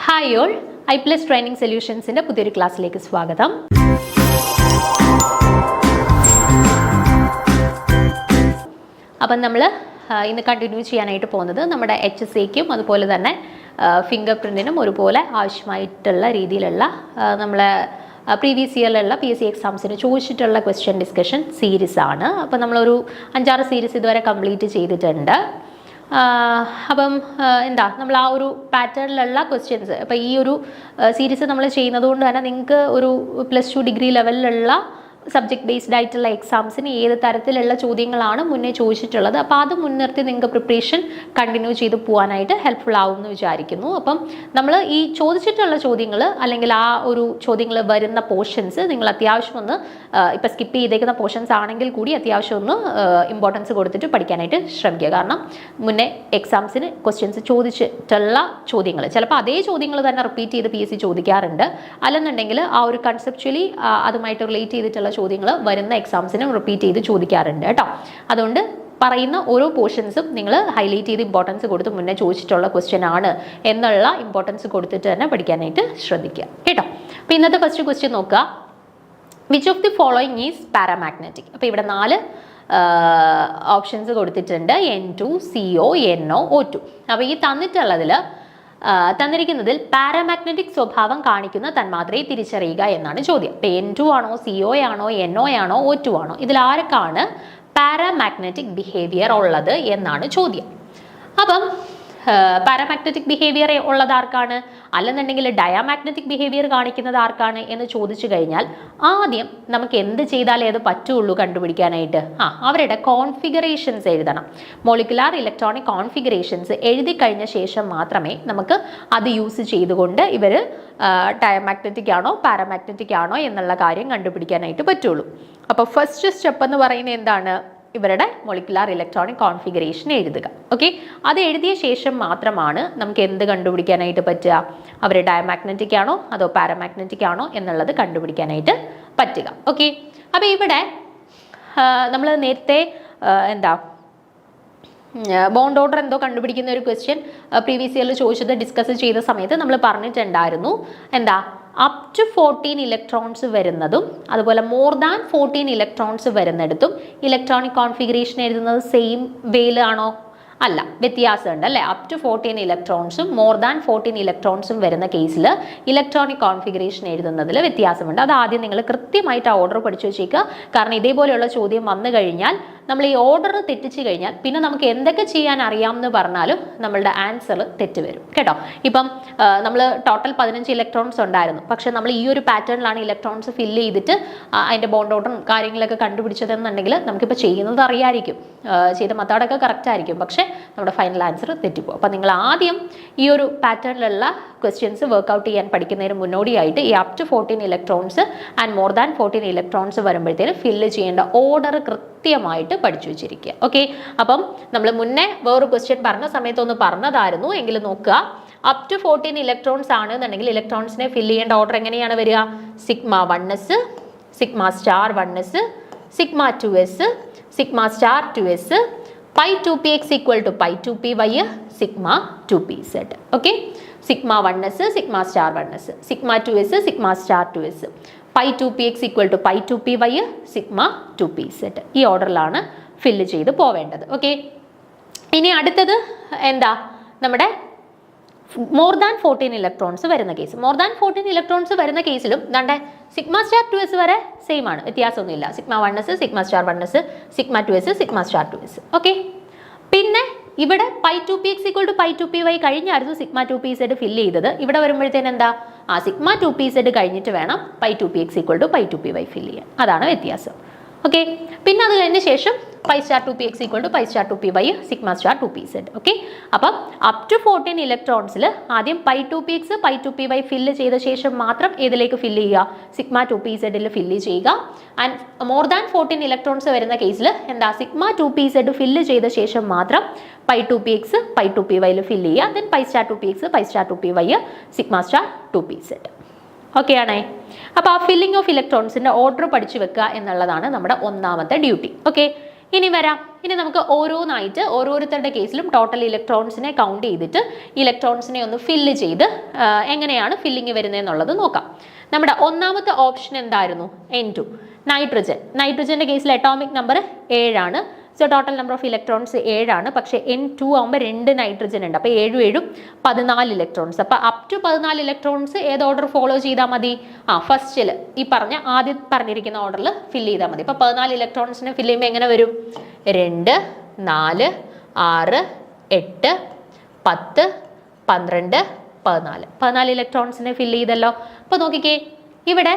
Hi all, I+ training സൊല്യൂഷൻസിൻ്റെ പുതിയൊരു ക്ലാസ്സിലേക്ക് സ്വാഗതം. അപ്പം നമ്മൾ ഇന്ന് കണ്ടിന്യൂ ചെയ്യാനായിട്ട് പോകുന്നത് നമ്മുടെ HSCക്കും അതുപോലെ തന്നെ ഫിംഗർ പ്രിൻറ്റിനും ഒരുപോലെ ആവശ്യമായിട്ടുള്ള രീതിയിലുള്ള നമ്മളെ പ്രീവിയസ് ഇയറിലുള്ള PSC എക്സാംസിന് ചോദിച്ചിട്ടുള്ള ക്വസ്റ്റ്യൻ ഡിസ്കഷൻ സീരീസ് ആണ്. അപ്പം നമ്മളൊരു 5-6 സീരീസ് ഇതുവരെ കംപ്ലീറ്റ് ചെയ്തിട്ടുണ്ട്. അപ്പം എന്താ നമ്മൾ ആ ഒരു പാറ്റേണിലുള്ള ക്വസ്റ്റ്യൻസ് അപ്പോൾ ഈ ഒരു സീരീസ് നമ്മൾ ചെയ്യുന്നത് കൊണ്ട് തന്നെ നിങ്ങൾക്ക് ഒരു +2 ഡിഗ്രി ലെവലിലുള്ള സബ്ജക്ട് ബേസ്ഡ് ആയിട്ടുള്ള എക്സാംസിന് ഏത് തരത്തിലുള്ള ചോദ്യങ്ങളാണ് മുന്നേ ചോദിച്ചിട്ടുള്ളത്, അപ്പോൾ അത് മുൻനിർത്തി നിങ്ങൾക്ക് പ്രിപ്പറേഷൻ കണ്ടിന്യൂ ചെയ്ത് പോകാനായിട്ട് ഹെൽപ്ഫുൾ ആവും എന്ന് വിചാരിക്കുന്നു. അപ്പം നമ്മൾ ഈ ചോദിച്ചിട്ടുള്ള ചോദ്യങ്ങൾ അല്ലെങ്കിൽ ആ ഒരു ചോദ്യങ്ങൾ വരുന്ന പോർഷൻസ് നിങ്ങൾ അത്യാവശ്യം ഒന്ന് ഇപ്പോൾ സ്കിപ്പ് ചെയ്തേക്കുന്ന പോർഷൻസ് ആണെങ്കിൽ കൂടി അത്യാവശ്യം ഒന്ന് ഇമ്പോർട്ടൻസ് കൊടുത്തിട്ട് പഠിക്കാനായിട്ട് ശ്രമിക്കുക. കാരണം മുന്നേ എക്സാംസിന് ക്വസ്റ്റ്യൻസ് ചോദിച്ചിട്ടുള്ള ചോദ്യങ്ങൾ ചിലപ്പോൾ അതേ ചോദ്യങ്ങൾ തന്നെ റിപ്പീറ്റ് ചെയ്ത് PSC ചോദിക്കാറുണ്ട്. അല്ലെന്നുണ്ടെങ്കിൽ ആ ഒരു കൺസെപ്ച്വലി അതുമായിട്ട് റിലേറ്റ് ചെയ്തിട്ടുള്ള ചോദ്യങ്ങൾ വരുന്ന എക്സാംസിനും റിപ്പീറ്റ് ചെയ്ത് ചോദിക്കാറുണ്ട് കേട്ടോ. അതുകൊണ്ട് പറയുന്ന ഓരോ പോർഷൻസും നിങ്ങൾ ഹൈലൈറ്റ് ചെയ്ത് ഇമ്പോർട്ടൻസ് കൊടുത്ത് മുന്നേ ചോദിച്ചിട്ടുള്ള ക്വസ്റ്റ്യൻ ആണ് എന്നുള്ള ഇമ്പോർട്ടൻസ് കൊടുത്തിട്ട് തന്നെ പഠിക്കാനായിട്ട് ശ്രദ്ധിക്കുക കേട്ടോ. അപ്പോൾ ഇന്നത്തെ ഫസ്റ്റ് ക്വസ്റ്റ്യൻ നോക്കുക. Which of the following is paramagnetic? അപ്പോൾ ഇവിടെ 4 ഓപ്ഷൻസ് കൊടുത്തിട്ടുണ്ട്: N2, CO, NO, O2. അപ്പോൾ ഈ തന്നിരിക്കുന്നതിൽ പാരാമാഗ്നറ്റിക് സ്വഭാവം കാണിക്കുന്ന തന്മാത്രയെ തിരിച്ചറിയുക എന്നാണ് ചോദ്യം. ഇപ്പം N2 ആണോ, CO ആണോ, NO ആണോ, O2 ആണോ, ഇതിൽ ആർക്കാണ് പാരാമാഗ്നറ്റിക് ബിഹേവിയർ ഉള്ളത് എന്നാണ് ചോദ്യം. അപ്പം പാരാമാഗ്നറ്റിക് ബിഹേവിയർ ഉള്ളത് ആർക്കാണ്, അല്ലെന്നുണ്ടെങ്കിൽ ഡയാമാഗ്നറ്റിക് ബിഹേവിയർ കാണിക്കുന്നത് ആർക്കാണ് എന്ന് ചോദിച്ചു കഴിഞ്ഞാൽ ആദ്യം നമുക്ക് എന്ത് ചെയ്താലേ അത് പറ്റുള്ളൂ കണ്ടുപിടിക്കാനായിട്ട്? അവരുടെ കോൺഫിഗറേഷൻസ് എഴുതണം. മോളിക്കുലാർ ഇലക്ട്രോണിക് കോൺഫിഗറേഷൻസ് എഴുതി കഴിഞ്ഞ ശേഷം മാത്രമേ നമുക്ക് അത് യൂസ് ചെയ്തുകൊണ്ട് ഇവർ ഡയാമാഗ്നറ്റിക് ആണോ പാരാമാഗ്നറ്റിക് ആണോ എന്നുള്ള കാര്യം കണ്ടുപിടിക്കാനായിട്ട് പറ്റുള്ളൂ. അപ്പോൾ ഫസ്റ്റ് സ്റ്റെപ്പ് എന്ന് പറയുന്നത് എന്താണ്? ഇവരുടെ മോളിക്കുലാർ ഇലക്ട്രോണിക് കോൺഫിഗറേഷൻ എഴുതുക. ഓക്കെ, അത് എഴുതിയ ശേഷം മാത്രമാണ് നമുക്ക് എന്ത് കണ്ടുപിടിക്കാനായിട്ട് പറ്റുക? അവർ ഡയമാഗ്നറ്റിക് ആണോ അതോ പാരാമാഗ്നറ്റിക് ആണോ എന്നുള്ളത് കണ്ടുപിടിക്കാനായിട്ട് പറ്റുക. ഓക്കെ, അപ്പോൾ ഇവിടെ നമ്മൾ നേരത്തെ ബോണ്ട് ഓർഡർ എന്തോ കണ്ടുപിടിക്കുന്ന ഒരു ക്വസ്റ്റ്യൻ പ്രീവിയസ് ഇയറിൽ ചോദിച്ചത് ഡിസ്കസ് ചെയ്ത സമയത്ത് നമ്മൾ പറഞ്ഞിട്ടുണ്ടായിരുന്നു. അപ് ടു 14 ഇലക്ട്രോൺസ് വരുന്നതും അതുപോലെ മോർ ദാൻ 14 ഇലക്ട്രോൺസ് വരുന്നിടത്തും ഇലക്ട്രോണിക് കോൺഫിഗറേഷൻ എഴുതുന്നത് സെയിം വേയിലാണോ? അല്ല, വ്യത്യാസമുണ്ട് അല്ലേ? അപ് ടു 14 ഇലക്ട്രോൺസും മോർ ദാൻ 14 ഇലക്ട്രോൺസും വരുന്ന കേസിൽ ഇലക്ട്രോണിക് കോൺഫിഗറേഷൻ എഴുതുന്നതിൽ വ്യത്യാസമുണ്ട്. അത് ആദ്യം നിങ്ങൾ കൃത്യമായിട്ട് ആ ഓർഡർ പഠിച്ചു വെച്ചേക്കുക. കാരണം ഇതേപോലെയുള്ള ചോദ്യം വന്നു കഴിഞ്ഞാൽ നമ്മൾ ഈ ഓർഡർ തെറ്റിച്ച് കഴിഞ്ഞാൽ പിന്നെ നമുക്ക് എന്തൊക്കെ ചെയ്യാൻ അറിയാമെന്ന് പറഞ്ഞാലും നമ്മളുടെ ആൻസർ തെറ്റ് വരും കേട്ടോ. ഇപ്പം നമ്മൾ ടോട്ടൽ 15 ഇലക്ട്രോൺസ് ഉണ്ടായിരുന്നു, പക്ഷെ നമ്മൾ ഈ ഒരു പാറ്റേണിലാണ് ഇലക്ട്രോൺസ് ഫില്ല് ചെയ്തിട്ട് അതിൻ്റെ ബോണ്ട് ഓർഡറും കാര്യങ്ങളൊക്കെ കണ്ടുപിടിച്ചതെന്നുണ്ടെങ്കിൽ നമുക്കിപ്പോൾ ചെയ്യുന്നത് അറിയാമായിരിക്കും, ചെയ്ത മെത്തേഡൊക്കെ കറക്റ്റ് ആയിരിക്കും, പക്ഷേ നമ്മുടെ ഫൈനൽ ആൻസർ തെറ്റിപ്പോകും. അപ്പോൾ നിങ്ങൾ ആദ്യം ഈ ഒരു പാറ്റേണിലുള്ള ക്വസ്റ്റ്യൻസ് വർക്ക്ഔട്ട് ചെയ്യാൻ പഠിക്കുന്നതിന് മുന്നോടിയായിട്ട് ഈ up to 14 electrons and more than 14 electrons വരുമ്പോഴത്തേനും ഫില്ല് ചെയ്യേണ്ട ഓർഡർ കൃത്യമായിട്ട് പഠിച്ചു വെച്ചിരിക്കുക. ഓക്കെ, അപ്പം നമ്മൾ മുന്നേ വേറൊരു ക്വസ്റ്റ്യൻ പറഞ്ഞ സമയത്തൊന്ന് പറഞ്ഞതായിരുന്നു, എങ്കിലും നോക്കുക. അപ് ടു 14 ഇലക്ട്രോൺസ് ആണ് എന്നുണ്ടെങ്കിൽ ഇലക്ട്രോൺസിനെ ഫില്ല് ചെയ്യേണ്ട ഓർഡർ എങ്ങനെയാണ് വരിക? σ1s, σ*1s, σ2s, σ*2s, π2px equal to π2py, σ2pz. Okay, σ1s, σ*1s, σ2s, σ*2s, π2px equal to π2py, σ2pz. ഈ ഓർഡറിലാണ് ഫില്ല് ചെയ്ത് പോവേണ്ടത്. ഓക്കെ, ഇനി അടുത്തത് നമ്മുടെ മോർ ദാൻ 14 ഇലക്ട്രോൺസ് വരുന്ന കേസ്. മോർ ദാൻ 14 ഇലക്ട്രോൺസ് വരുന്ന കേസിലും σ*2s വരെ സെയിം ആണ്, വ്യത്യാസമൊന്നുമില്ല. σ1s, σ*1s, σ2s, σ*2s. Okay, പിന്നെ ഇവിടെ π2px equal to π2py കഴിഞ്ഞായിരുന്നു σ2pz fill ചെയ്തത്. ഇവിടെ വരുമ്പോഴത്തേന് σ2pz കഴിഞ്ഞിട്ട് വേണം π2px equal to π2py fill ചെയ്യാൻ. അതാണ് വ്യത്യാസം. ഓക്കെ, പിന്നെ അത് കഴിഞ്ഞ ശേഷം π*2px equal to π*2py, σ*2pz. Okay, അപ്പം അപ് ടു 14 ഇലക്ട്രോൺസിൽ ആദ്യം π2px π2py ഫില്ല് ചെയ്ത ശേഷം മാത്രം ഏതിലേക്ക് ഫില്ല് ചെയ്യുക? σ2pz ഫില്ല് ചെയ്യുക. ആൻഡ് മോർ ദാൻ 14 ഇലക്ട്രോൺസ് വരുന്ന കേസിൽ σ2pz ഫില്ല് ചെയ്ത ശേഷം മാത്രം π2px π2py ഫില്ല് ചെയ്യുക. Then π*2px π*2py, σ*2pz. Okay ആണേ. അപ്പോൾ ആ ഫില്ലിംഗ് ഓഫ് ഇലക്ട്രോൺസിൻ്റെ ഓർഡർ പഠിച്ചു വെക്കുക എന്നുള്ളതാണ് നമ്മുടെ ഒന്നാമത്തെ ഡ്യൂട്ടി. ഓക്കെ, ഇനി വരാം. ഇനി നമുക്ക് ഓരോന്നായിട്ട് ഓരോരുത്തരുടെ കേസിലും ടോട്ടൽ ഇലക്ട്രോൺസിനെ കൗണ്ട് ചെയ്തിട്ട് ഇലക്ട്രോൺസിനെ ഒന്ന് ഫില്ല് ചെയ്ത് എങ്ങനെയാണ് ഫില്ലിങ് വരുന്നതെന്നുള്ളത് നോക്കാം. നമ്മുടെ ഒന്നാമത്തെ ഓപ്ഷൻ എന്തായിരുന്നു? N2 nitrogen. നൈട്രജന്റെ കേസിൽ അറ്റോമിക് നമ്പർ 7 ആണ്. So total number of electrons 7 ആണ്. പക്ഷേ N2 ആകുമ്പോൾ 2 നൈട്രജൻ ഉണ്ട്. അപ്പോൾ 7 7 14 ഇലക്ട്രോൺസ്. അപ്പോൾ അപ് ടു 14 ഇലക്ട്രോൺസ് ഏത് ഓർഡർ ഫോളോ ചെയ്താൽ മതി? ഫസ്റ്റിൽ ഈ ആദ്യം പറഞ്ഞിരിക്കുന്ന ഓർഡറിൽ ഫില്ല് ചെയ്താൽ മതി. അപ്പോൾ 14 ഇലക്ട്രോൺസിനെ ഫില്ല് ചെയ്യുമ്പോൾ എങ്ങനെ വരും? 2 4 6 8 10 12 14 ഇലക്ട്രോൺസിനെ ഫില്ല് ചെയ്തല്ലോ. അപ്പോൾ നോക്കിക്കേ, ഇവിടെ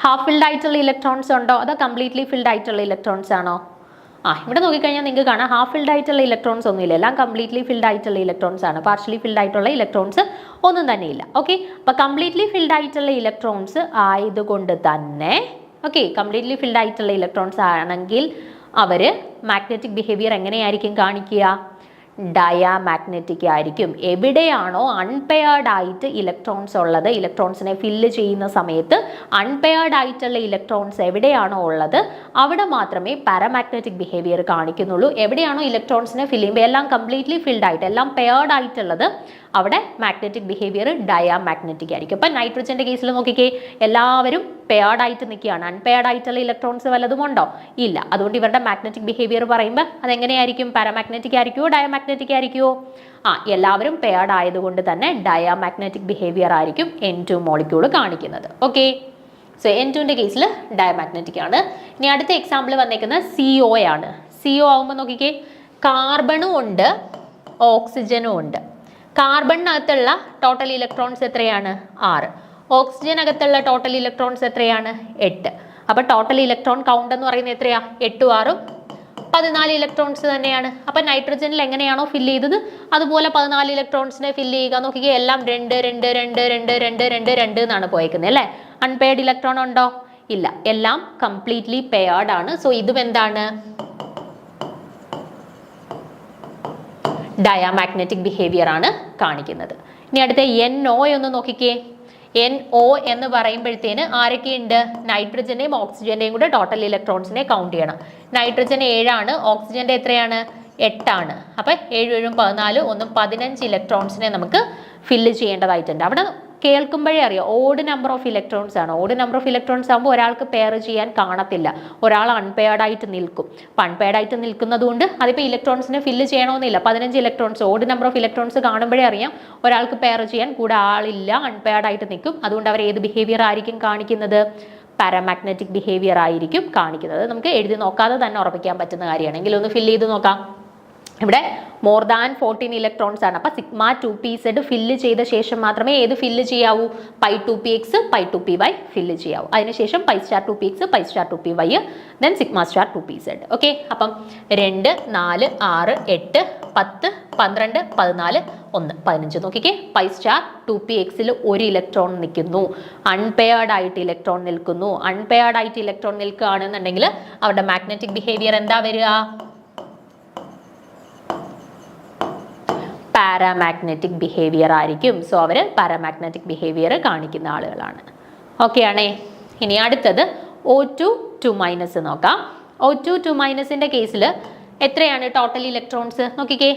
ഹാഫ് ഫിൽഡ് ആയിട്ടുള്ള ഇലക്ട്രോൺസ് ഉണ്ടോ അതോ കംപ്ലീറ്റ്ലി ഫിൽഡ് ആയിട്ടുള്ള ഇലക്ട്രോൺസ് ആണോ? ഇവിടെ നോക്കിക്കഴിഞ്ഞാൽ നിങ്ങൾക്ക് കാണാം ഹാഫ് ഫിൽഡ് ആയിട്ടുള്ള ഇലക്ട്രോൺസ് ഒന്നുമില്ല, എല്ലാം കംപ്ലീറ്റ്ലി ഫിൽഡ് ആയിട്ടുള്ള ഇലക്ട്രോൺസ് ആണ്. പാർഷ്യലി ഫിൽഡ് ആയിട്ടുള്ള ഇലക്ട്രോൺസ് ഒന്നും തന്നെ ഇല്ല. ഓക്കെ, അപ്പോൾ കംപ്ലീറ്റ്ലി ഫിൽഡ് ആയിട്ടുള്ള ഇലക്ട്രോൺസ് ആയതുകൊണ്ട് തന്നെ കംപ്ലീറ്റ്ലി ഫിൽഡ് ആയിട്ടുള്ള ഇലക്ട്രോൺസ് ആണെങ്കിൽ അവർ മാഗ്നറ്റിക് ബിഹേവിയർ എങ്ങനെയായിരിക്കും കാണിക്കുക? ഡയാമാഗ്നറ്റിക് ആയിരിക്കും. എവിടെയാണോ അൺപെയർഡ് ആയിട്ട് ഇലക്ട്രോൺസ് ഉള്ളത്, ഇലക്ട്രോൺസിനെ ഫില്ല് ചെയ്യുന്ന സമയത്ത് അൺപെയർഡ് ആയിട്ടുള്ള ഇലക്ട്രോൺസ് എവിടെയാണോ ഉള്ളത് അവിടെ മാത്രമേ പാരാമാഗ്നറ്റിക് ബിഹേവിയർ കാണിക്കുന്നുള്ളൂ. എവിടെയാണോ ഇലക്ട്രോൺസിനെ ഫില്ല് ചെയ്യുമ്പോൾ എല്ലാം കംപ്ലീറ്റ്ലി ഫിൽഡ് ആയിട്ട് എല്ലാം പെയർഡ് ആയിട്ടുള്ളത് അവിടെ മാഗ്നറ്റിക് ബിഹേവിയർ ഡയാമാഗ്നറ്റിക് ആയിരിക്കും. അപ്പം നൈട്രജന്റെ കേസിൽ നോക്കിക്കേ, എല്ലാവരും പെയർഡ് ആയിട്ട് നിൽക്കുകയാണ്. അൺപെയർഡ് ആയിട്ടുള്ള ഇലക്ട്രോൺസ് വല്ലതും ഉണ്ടോ? ഇല്ല. അതുകൊണ്ട് ഇവരുടെ മാഗ്നറ്റിക് ബിഹേവിയർ പറയുമ്പോൾ അതെങ്ങനെയായിരിക്കും? പാരാമാഗ്നറ്റിക് ആയിരിക്കുമോ ഡയാമാഗ്നറ്റിക് ആയിരിക്കുമോ? എല്ലാവരും പെയർഡ് ആയതുകൊണ്ട് തന്നെ ഡയാമാഗ്നറ്റിക് ബിഹേവിയർ ആയിരിക്കും N2 മോളിക്യൂൾ കാണിക്കുന്നത്. ഓക്കെ, സോ N2ന്റെ കേസിൽ ഡയാമാഗ്നറ്റിക് ആണ്. ഇനി അടുത്ത എക്സാമ്പിൾ വന്നേക്കുന്നത് CO ആണ്. CO ആകുമ്പോൾ നോക്കിക്കേ, കാർബണും ഉണ്ട് ഓക്സിജനും ഉണ്ട്. കാർബണിനകത്തുള്ള ടോട്ടൽ ഇലക്ട്രോൺസ് എത്രയാണ്? 6. ഓക്സിജനകത്തുള്ള ടോട്ടൽ ഇലക്ട്രോൺസ് എത്രയാണ്? 8. അപ്പോൾ ടോട്ടൽ ഇലക്ട്രോൺ കൗണ്ട് എന്ന് പറയുന്നത് എത്രയാ? 8 6 14 ഇലക്ട്രോൺസ് തന്നെയാണ്. അപ്പം നൈട്രജനിൽ എങ്ങനെയാണോ ഫില്ല് ചെയ്തത് അതുപോലെ 14 ഇലക്ട്രോൺസിനെ ഫില്ല് ചെയ്യുക. നോക്കിക്കുക, എല്ലാം 2 2 2 2 2 2 2 എന്നാണ് പോയേക്കുന്നത് അല്ലേ? അൺപെയർഡ് ഇലക്ട്രോൺ ഉണ്ടോ? ഇല്ല, എല്ലാം കംപ്ലീറ്റ്ലി പെയർഡ് ആണ്. സോ ഇതും എന്താണ്? ഡയാമാഗ്നറ്റിക് ബിഹേവിയർ ആണ് കാണിക്കുന്നത്. ഇനി അടുത്ത NO ഒന്ന് നോക്കിക്കേ. NO എന്ന് പറയുമ്പോഴത്തേന് ആരൊക്കെയുണ്ട്? നൈട്രജന്റെയും ഓക്സിജന്റെയും കൂടെ ടോട്ടൽ ഇലക്ട്രോൺസിനെ കൗണ്ട് ചെയ്യണം. നൈട്രജൻ 7 ആണ്, ഓക്സിജന്റെ എത്രയാണ്? 8 ആണ്. അപ്പം 7 7 14 1 15 ഇലക്ട്രോൺസിനെ നമുക്ക് ഫില്ല് ചെയ്യേണ്ടതായിട്ടുണ്ട്. അവിടെ കേൾക്കുമ്പോഴേ അറിയാം ഓഡ് നമ്പർ ഓഫ് ഇലക്ട്രോൺസ് ആണ്. ഓഡ് നമ്പർ ഓഫ് ഇലക്ട്രോൺസ് ആകുമ്പോൾ ഒരാൾക്ക് പെയർ ചെയ്യാൻ കാണത്തില്ല, ഒരാൾ അൺപെയർഡ് ആയിട്ട് നിൽക്കും. അപ്പം അൺപെയർഡ് ആയിട്ട് നിൽക്കുന്നത് കൊണ്ട് അതിപ്പോൾ ഇലക്ട്രോൺസിനെ ഫില്ല് ചെയ്യണമെന്നില്ല. 15 electrons odd number of electrons കാണുമ്പോഴേ അറിയാം ഒരാൾക്ക് പെയർ ചെയ്യാൻ കൂടെ ആളില്ല, അൺപെയർഡ് ആയിട്ട് നിൽക്കും. അതുകൊണ്ട് അവർ ഏത് ബിഹേവിയർ ആയിരിക്കും കാണിക്കുന്നത്? പാരാമാഗ്നറ്റിക് ബിഹേവിയർ ആയിരിക്കും കാണിക്കുന്നത്. നമുക്ക് എഴുതി നോക്കാതെ തന്നെ ഉറപ്പിക്കാൻ പറ്റുന്ന കാര്യമാണ്. എങ്കിലും ഒന്ന് ഫില്ല് ചെയ്ത് നോക്കാം. ഇവിടെ മോർ ദാൻ 14 ഇലക്ട്രോൺസ് ആണ്. അപ്പോൾ സിഗ്മ 2pz ഫില്ല് ചെയ്ത ശേഷം മാത്രമേ ഏത് ഫില്ല് ചെയ്യാവൂ? Pi 2px pi 2py fill ചെയ്യാവൂ. അതിനുശേഷം pi star 2px pi star 2py then sigma star 2pz. Okay, അപ്പം 2 4 6 8 10 12 14 1 15 നോക്കിക്കേ, പൈ സ്റ്റാർ 2pxൽ ഒരു ഇലക്ട്രോൺ നിൽക്കുന്നു, അൺപെയർഡ് ആയിട്ട് ഇലക്ട്രോൺ നിൽക്കുന്നു. അൺപെയർഡ് ആയിട്ട് ഇലക്ട്രോൺ നിൽക്കുകയാണെന്നുണ്ടെങ്കിൽ അവരുടെ മാഗ്നറ്റിക് ബിഹേവിയർ എന്താ വരിക? പാരാമാഗ്നറ്റിക് ബിഹേവിയർ ആയിരിക്കും. സോ അവർ പാരാമാഗ്നറ്റിക് ബിഹേവിയർ കാണിക്കുന്ന ആളുകളാണ്. ഓക്കെ ആണേ. ഇനി അടുത്തത് O2 2- നോക്കാം. O2 2- കേസിൽ എത്രയാണ് ടോട്ടൽ ഇലക്ട്രോൺസ്? നോക്കിക്കേ,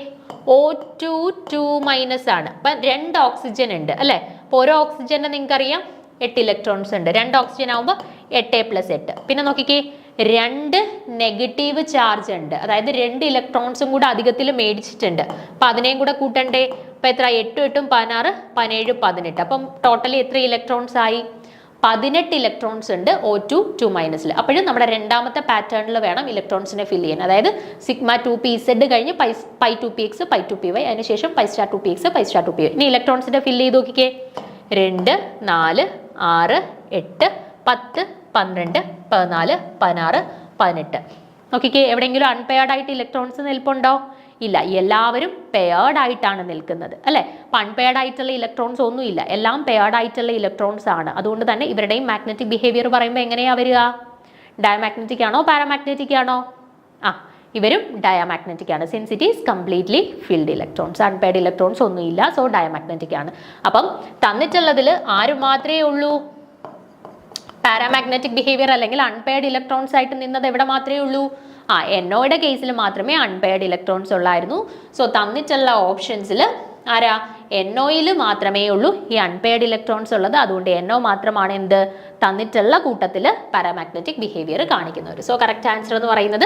O2 2- ആണ്. അപ്പം 2 ഓക്സിജൻ ഉണ്ട് അല്ലേ? അപ്പോൾ ഓരോ ഓക്സിജന് നിങ്ങൾക്കറിയാം 8 ഇലക്ട്രോൺസ് ഉണ്ട്. 2 ഓക്സിജൻ ആകുമ്പോൾ 8 + 8. പിന്നെ നോക്കിക്കേ, 2 നെഗറ്റീവ് ചാർജ് ഉണ്ട്, അതായത് 2 ഇലക്ട്രോൺസും കൂടെ അധികത്തിൽ മേടിച്ചിട്ടുണ്ട്. അപ്പം അതിനെയും കൂടെ കൂട്ടണ്ടേ? അപ്പം എത്ര? 8 8 16 17 18. അപ്പം ടോട്ടലി എത്ര ഇലക്ട്രോൺസ് ആയി? 18 ഇലക്ട്രോൺസ് ഉണ്ട് O2 2- അപ്പോഴും നമ്മുടെ രണ്ടാമത്തെ പാറ്റേണിൽ വേണം ഇലക്ട്രോൺസിനെ ഫില്ല് ചെയ്യാൻ. അതായത് സിഗ്മ 2pz കഴിഞ്ഞ് പൈ 2px പൈ 2py, അതിനുശേഷം pi star 2px pi star 2py. ഇനി ഇലക്ട്രോൺസിനെ ഫില്ല് ചെയ്ത് നോക്കിക്കേ. 2 4 6 8 10 12 14 16 18. നോക്കിക്കേ, എവിടെയെങ്കിലും അൺപെയർഡ് ആയിട്ട് ഇലക്ട്രോൺസ് നിൽപ്പുണ്ടോ? ഇല്ല, എല്ലാവരും പെയർഡ് ആയിട്ടാണ് നിൽക്കുന്നത് അല്ലേ? അപ്പം അൺപെയർഡ് ആയിട്ടുള്ള ഇലക്ട്രോൺസ് ഒന്നുമില്ല, എല്ലാം പെയർഡ് ആയിട്ടുള്ള ഇലക്ട്രോൺസ് ആണ്. അതുകൊണ്ട് തന്നെ ഇവരുടെയും മാഗ്നറ്റിക് ബിഹേവിയർ പറയുമ്പോൾ എങ്ങനെയാ വരിക? ഡയമാഗ്നറ്റിക് ആണോ പാരാമാഗ്നറ്റിക് ആണോ? ഇവരും ഡയാമാഗ്നറ്റിക് ആണ്. Since it is completely filled electrons, unpaired electrons ഒന്നുമില്ല. സോ ഡയമാഗ്നറ്റിക് ആണ്. അപ്പം തന്നിട്ടുള്ളതിൽ ആര് മാത്രമേ ഉള്ളൂ? പാരാമാഗ്നറ്റിക് ബിഹേവിയർ അല്ലെങ്കിൽ അൺപെയർഡ് ഇലക്ട്രോൺസ് ആയിട്ട് നിന്നത് എവിടെ മാത്രമേ ഉള്ളൂ? NOയുടെ കേസിൽ മാത്രമേ അൺപെയർഡ് ഇലക്ട്രോൺസ് ഉള്ളായിരുന്നു. സോ തന്നിട്ടുള്ള ഓപ്ഷൻസിൽ ആരാ NOയിൽ മാത്രമേ ഉള്ളൂ ഈ അൺപെയർഡ് ഇലക്ട്രോൺസ് ഉള്ളത്. അതുകൊണ്ട് NO മാത്രമാണ് എന്ത് തന്നിട്ടുള്ള കൂട്ടത്തിൽ പാരാമാഗ്നറ്റിക് ബിഹേവിയർ കാണിക്കുന്നവർ. സോ കറക്റ്റ് ആൻസർ എന്ന് പറയുന്നത്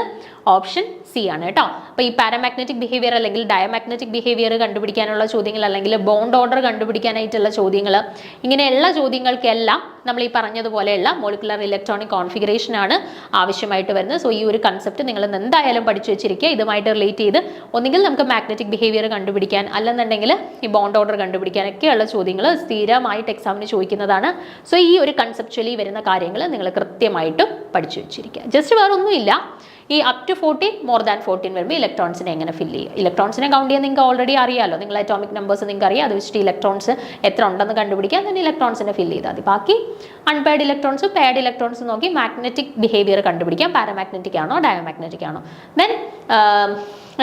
ഓപ്ഷൻ സി ആണ് കേട്ടോ. അപ്പോൾ ഈ പാരാമാഗ്നറ്റിക് ബിഹേവിയർ അല്ലെങ്കിൽ ഡയമഗ്നറ്റിക് ബിഹേവിയർ കണ്ടുപിടിക്കാനുള്ള ചോദ്യങ്ങൾ അല്ലെങ്കിൽ ബോണ്ട് ഓർഡർ കണ്ടുപിടിക്കാനായിട്ടുള്ള ചോദ്യങ്ങൾ, ഇങ്ങനെയുള്ള ചോദ്യങ്ങൾക്കെല്ലാം നമ്മൾ ഈ പറഞ്ഞതുപോലെയുള്ള മോളിക്കുലർ ഇലക്ട്രോണിക് കോൺഫിഗറേഷൻ ആണ് ആവശ്യമായിട്ട് വരുന്നത്. സോ ഈ ഒരു കൺസെപ്റ്റ് നിങ്ങൾ എന്തായാലും പഠിച്ചു വെച്ചിരിക്കുക. ഇതുമായിട്ട് റിലേറ്റ് ചെയ്ത് ഒന്നുകിൽ നമുക്ക് മാഗ്നറ്റിക് ബിഹേവിയർ കണ്ടുപിടിക്കാൻ, അല്ലെന്നുണ്ടെങ്കിൽ ഈ ബോണ്ട് ഓർഡർ കണ്ടുപിടിക്കാനൊക്കെയുള്ള ചോദ്യങ്ങൾ സ്ഥിരമായിട്ട് എക്സാമിന് ചോദിക്കുന്നതാണ്. സോ ഈ ഒരു കൺസെപ്ച്വലി വരുന്ന കാര്യങ്ങൾ നിങ്ങൾ കൃത്യമായിട്ടും പഠിച്ചു വെച്ചിരിക്കുക. ജസ്റ്റ് വേറെ ഒന്നുമില്ല, ഈ അപ് ടു 14 മോർ ദാൻ 14 വരുമ്പോൾ ഇലക്ട്രോൺസിനെ എങ്ങനെ ഫില്ല് ചെയ്യുക. ഇലക്ട്രോൺസിനെ കൗണ്ട് ചെയ്യാൻ നിങ്ങൾക്ക് ഓൾറെഡി അറിയാമല്ലോ, നിങ്ങൾ അറ്റോമിക് നമ്പേഴ്സ് നിങ്ങൾക്ക് അറിയാം. അത് വെച്ചിട്ട് ഇലക്ട്രോൺസ് എത്ര ഉണ്ടെന്ന് കണ്ടുപിടിക്കാൻ തന്നെ ഇലക്ട്രോൺസിനെ ഫില്ല് ചെയ്താൽ മതി. ബാക്കി അൺപെയർഡ് ഇലക്ട്രോൺസും പെയർഡ് ഇലക്ട്രോൺസും നോക്കി മാഗ്നറ്റിക് ബിഹേവിയർ കണ്ടുപിടിക്കാം. പാരാമാഗ്നറ്റിക് ആണോ ഡയമഗ്നറ്റിക് ആണോ. ദെൻ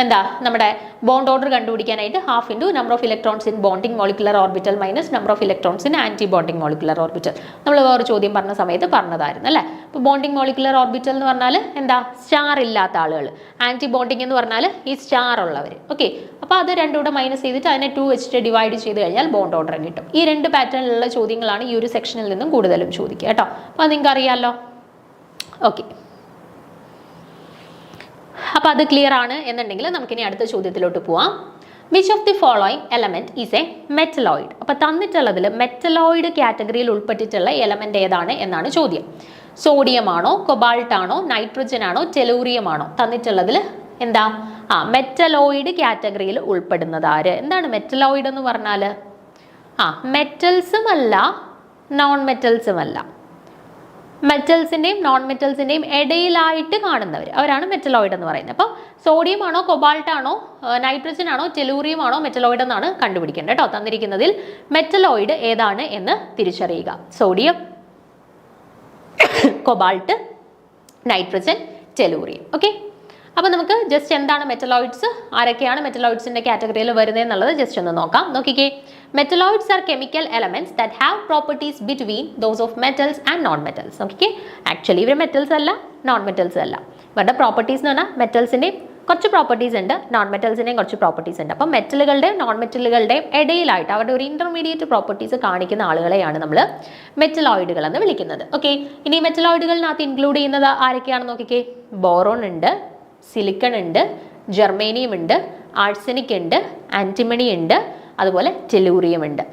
എന്താ നമ്മുടെ ബോണ്ട് ഓർഡർ കണ്ടുപിടിക്കാനായിട്ട് half into number of electrons in bonding molecular orbital minus number of electrons in antibonding molecular orbital. നമ്മൾ വേറെ ചോദ്യം പറഞ്ഞ സമയത്ത് പറഞ്ഞതായിരുന്നു അല്ലേ. ഇപ്പോൾ ബോണ്ടിങ് മോളിക്കുലർ ഓർബിറ്റൽ എന്ന് പറഞ്ഞാൽ എന്താ സ്റ്റാർ ഇല്ലാത്ത ആളുകൾ, ആൻറ്റി ബോണ്ടിങ് എന്ന് പറഞ്ഞാൽ ഈ സ്റ്റാർ ഉള്ളവർ. ഓക്കെ, അപ്പോൾ അത് രണ്ടും കൂടെ മൈനസ് ചെയ്തിട്ട് അതിനെ 2 വെച്ചിട്ട് ഡിവൈഡ് ചെയ്ത് കഴിഞ്ഞാൽ ബോണ്ട് ഓർഡർ കിട്ടും. ഈ 2 പാറ്റേണിലുള്ള ചോദ്യങ്ങളാണ് ഈ ഒരു സെക്ഷനിൽ നിന്നും കൂടുതലും ചോദിക്കുക കേട്ടോ. അപ്പോൾ അത് നിങ്ങൾക്ക് അറിയാമല്ലോ. ഓക്കെ, അപ്പോൾ അത് ക്ലിയർ ആണ് എന്നുണ്ടെങ്കിൽ നമുക്കിനി അടുത്ത ചോദ്യത്തിലോട്ട് പോവാം. Which of the following element is A metalloid. അപ്പോൾ തന്നിട്ടുള്ളതിൽ മെറ്റലോയിഡ് കാറ്റഗറിയിൽ ഉൾപ്പെട്ടിട്ടുള്ള എലമെന്റ് ഏതാണ് എന്നാണ് ചോദ്യം. സോഡിയം ആണോ, കൊബാൾട്ട് ആണോ, നൈട്രജൻ ആണോ, ടെലൂറിയം ആണോ? തന്നിട്ടുള്ളതിൽ എന്താ മെറ്റലോയിഡ് കാറ്റഗറിയിൽ ഉൾപ്പെടുന്നത് ആര്? എന്താണ് മെറ്റലോയിഡ് എന്ന് പറഞ്ഞാൽ? മെറ്റൽസും അല്ല നോൺ മെറ്റൽസും അല്ല, മെറ്റൽസിൻ്റെയും നോൺ മെറ്റൽസിൻ്റെയും ഇടയിലായിട്ട് കാണുന്നവർ, അവരാണ് മെറ്റലോയിഡ് എന്ന് പറയുന്നത്. അപ്പോൾ സോഡിയം ആണോ, കൊബാൾട്ട് ആണോ, നൈട്രജൻ ആണോ, ടെലൂറിയം ആണോ മെറ്റലോയിഡ് എന്നാണ് കണ്ടുപിടിക്കേണ്ടത് കേട്ടോ. തന്നിരിക്കുന്നതിൽ മെറ്റലോയിഡ് ഏതാണ് എന്ന് തിരിച്ചറിയുക. Sodium, cobalt, nitrogen, tellurium. Okay, അപ്പോൾ നമുക്ക് ജസ്റ്റ് എന്താണ് മെറ്റലോയിഡ്സ്, ആരൊക്കെയാണ് മെറ്റലോയിഡ്സിൻ്റെ കാറ്റഗറിയിൽ വരുന്നത് എന്നുള്ളത് ജസ്റ്റ് ഒന്ന് നോക്കാം. നോക്കിക്കേ, metalloids are chemical elements that have properties between those of metals and non metals. നോക്കിക്കേ, ആക്ച്വലി ഇവർ മെറ്റൽസ് അല്ല നോൺ മെറ്റൽസ് അല്ല. ഇവരുടെ പ്രോപ്പർട്ടീസ് എന്ന് പറഞ്ഞാൽ മെറ്റൽസിൻ്റെയും കുറച്ച് പ്രോപ്പർട്ടീസ് ഉണ്ട്, നോൺ മെറ്റൽസിൻ്റെയും കുറച്ച് പ്രോപ്പർട്ടീസ് ഉണ്ട്. അപ്പം മെറ്റലുകളുടെയും നോൺ മെറ്റലുകളുടെയും ഇടയിലായിട്ട് അവരുടെ ഒരു ഇന്റർമീഡിയറ്റ് പ്രോപ്പർട്ടീസ് കാണിക്കുന്ന ആളുകളെയാണ് നമ്മൾ മെറ്റലോയിഡുകൾ എന്ന് വിളിക്കുന്നത്. ഓക്കെ, ഇനി മെറ്റലോയിഡുകളിനകത്ത് ഇൻക്ലൂഡ് ചെയ്യുന്നത് ആരൊക്കെയാണെന്ന് നോക്കിക്കേ. ബോറോൺ ഉണ്ട്, സിലിക്കൺ ഉണ്ട്, ജർമേനിയം ഉണ്ട്, ആഴ്സനിക് ഉണ്ട്, ആന്റിമണി ഉണ്ട്, അതുപോലെ ടെലൂറിയം ഉണ്ട്.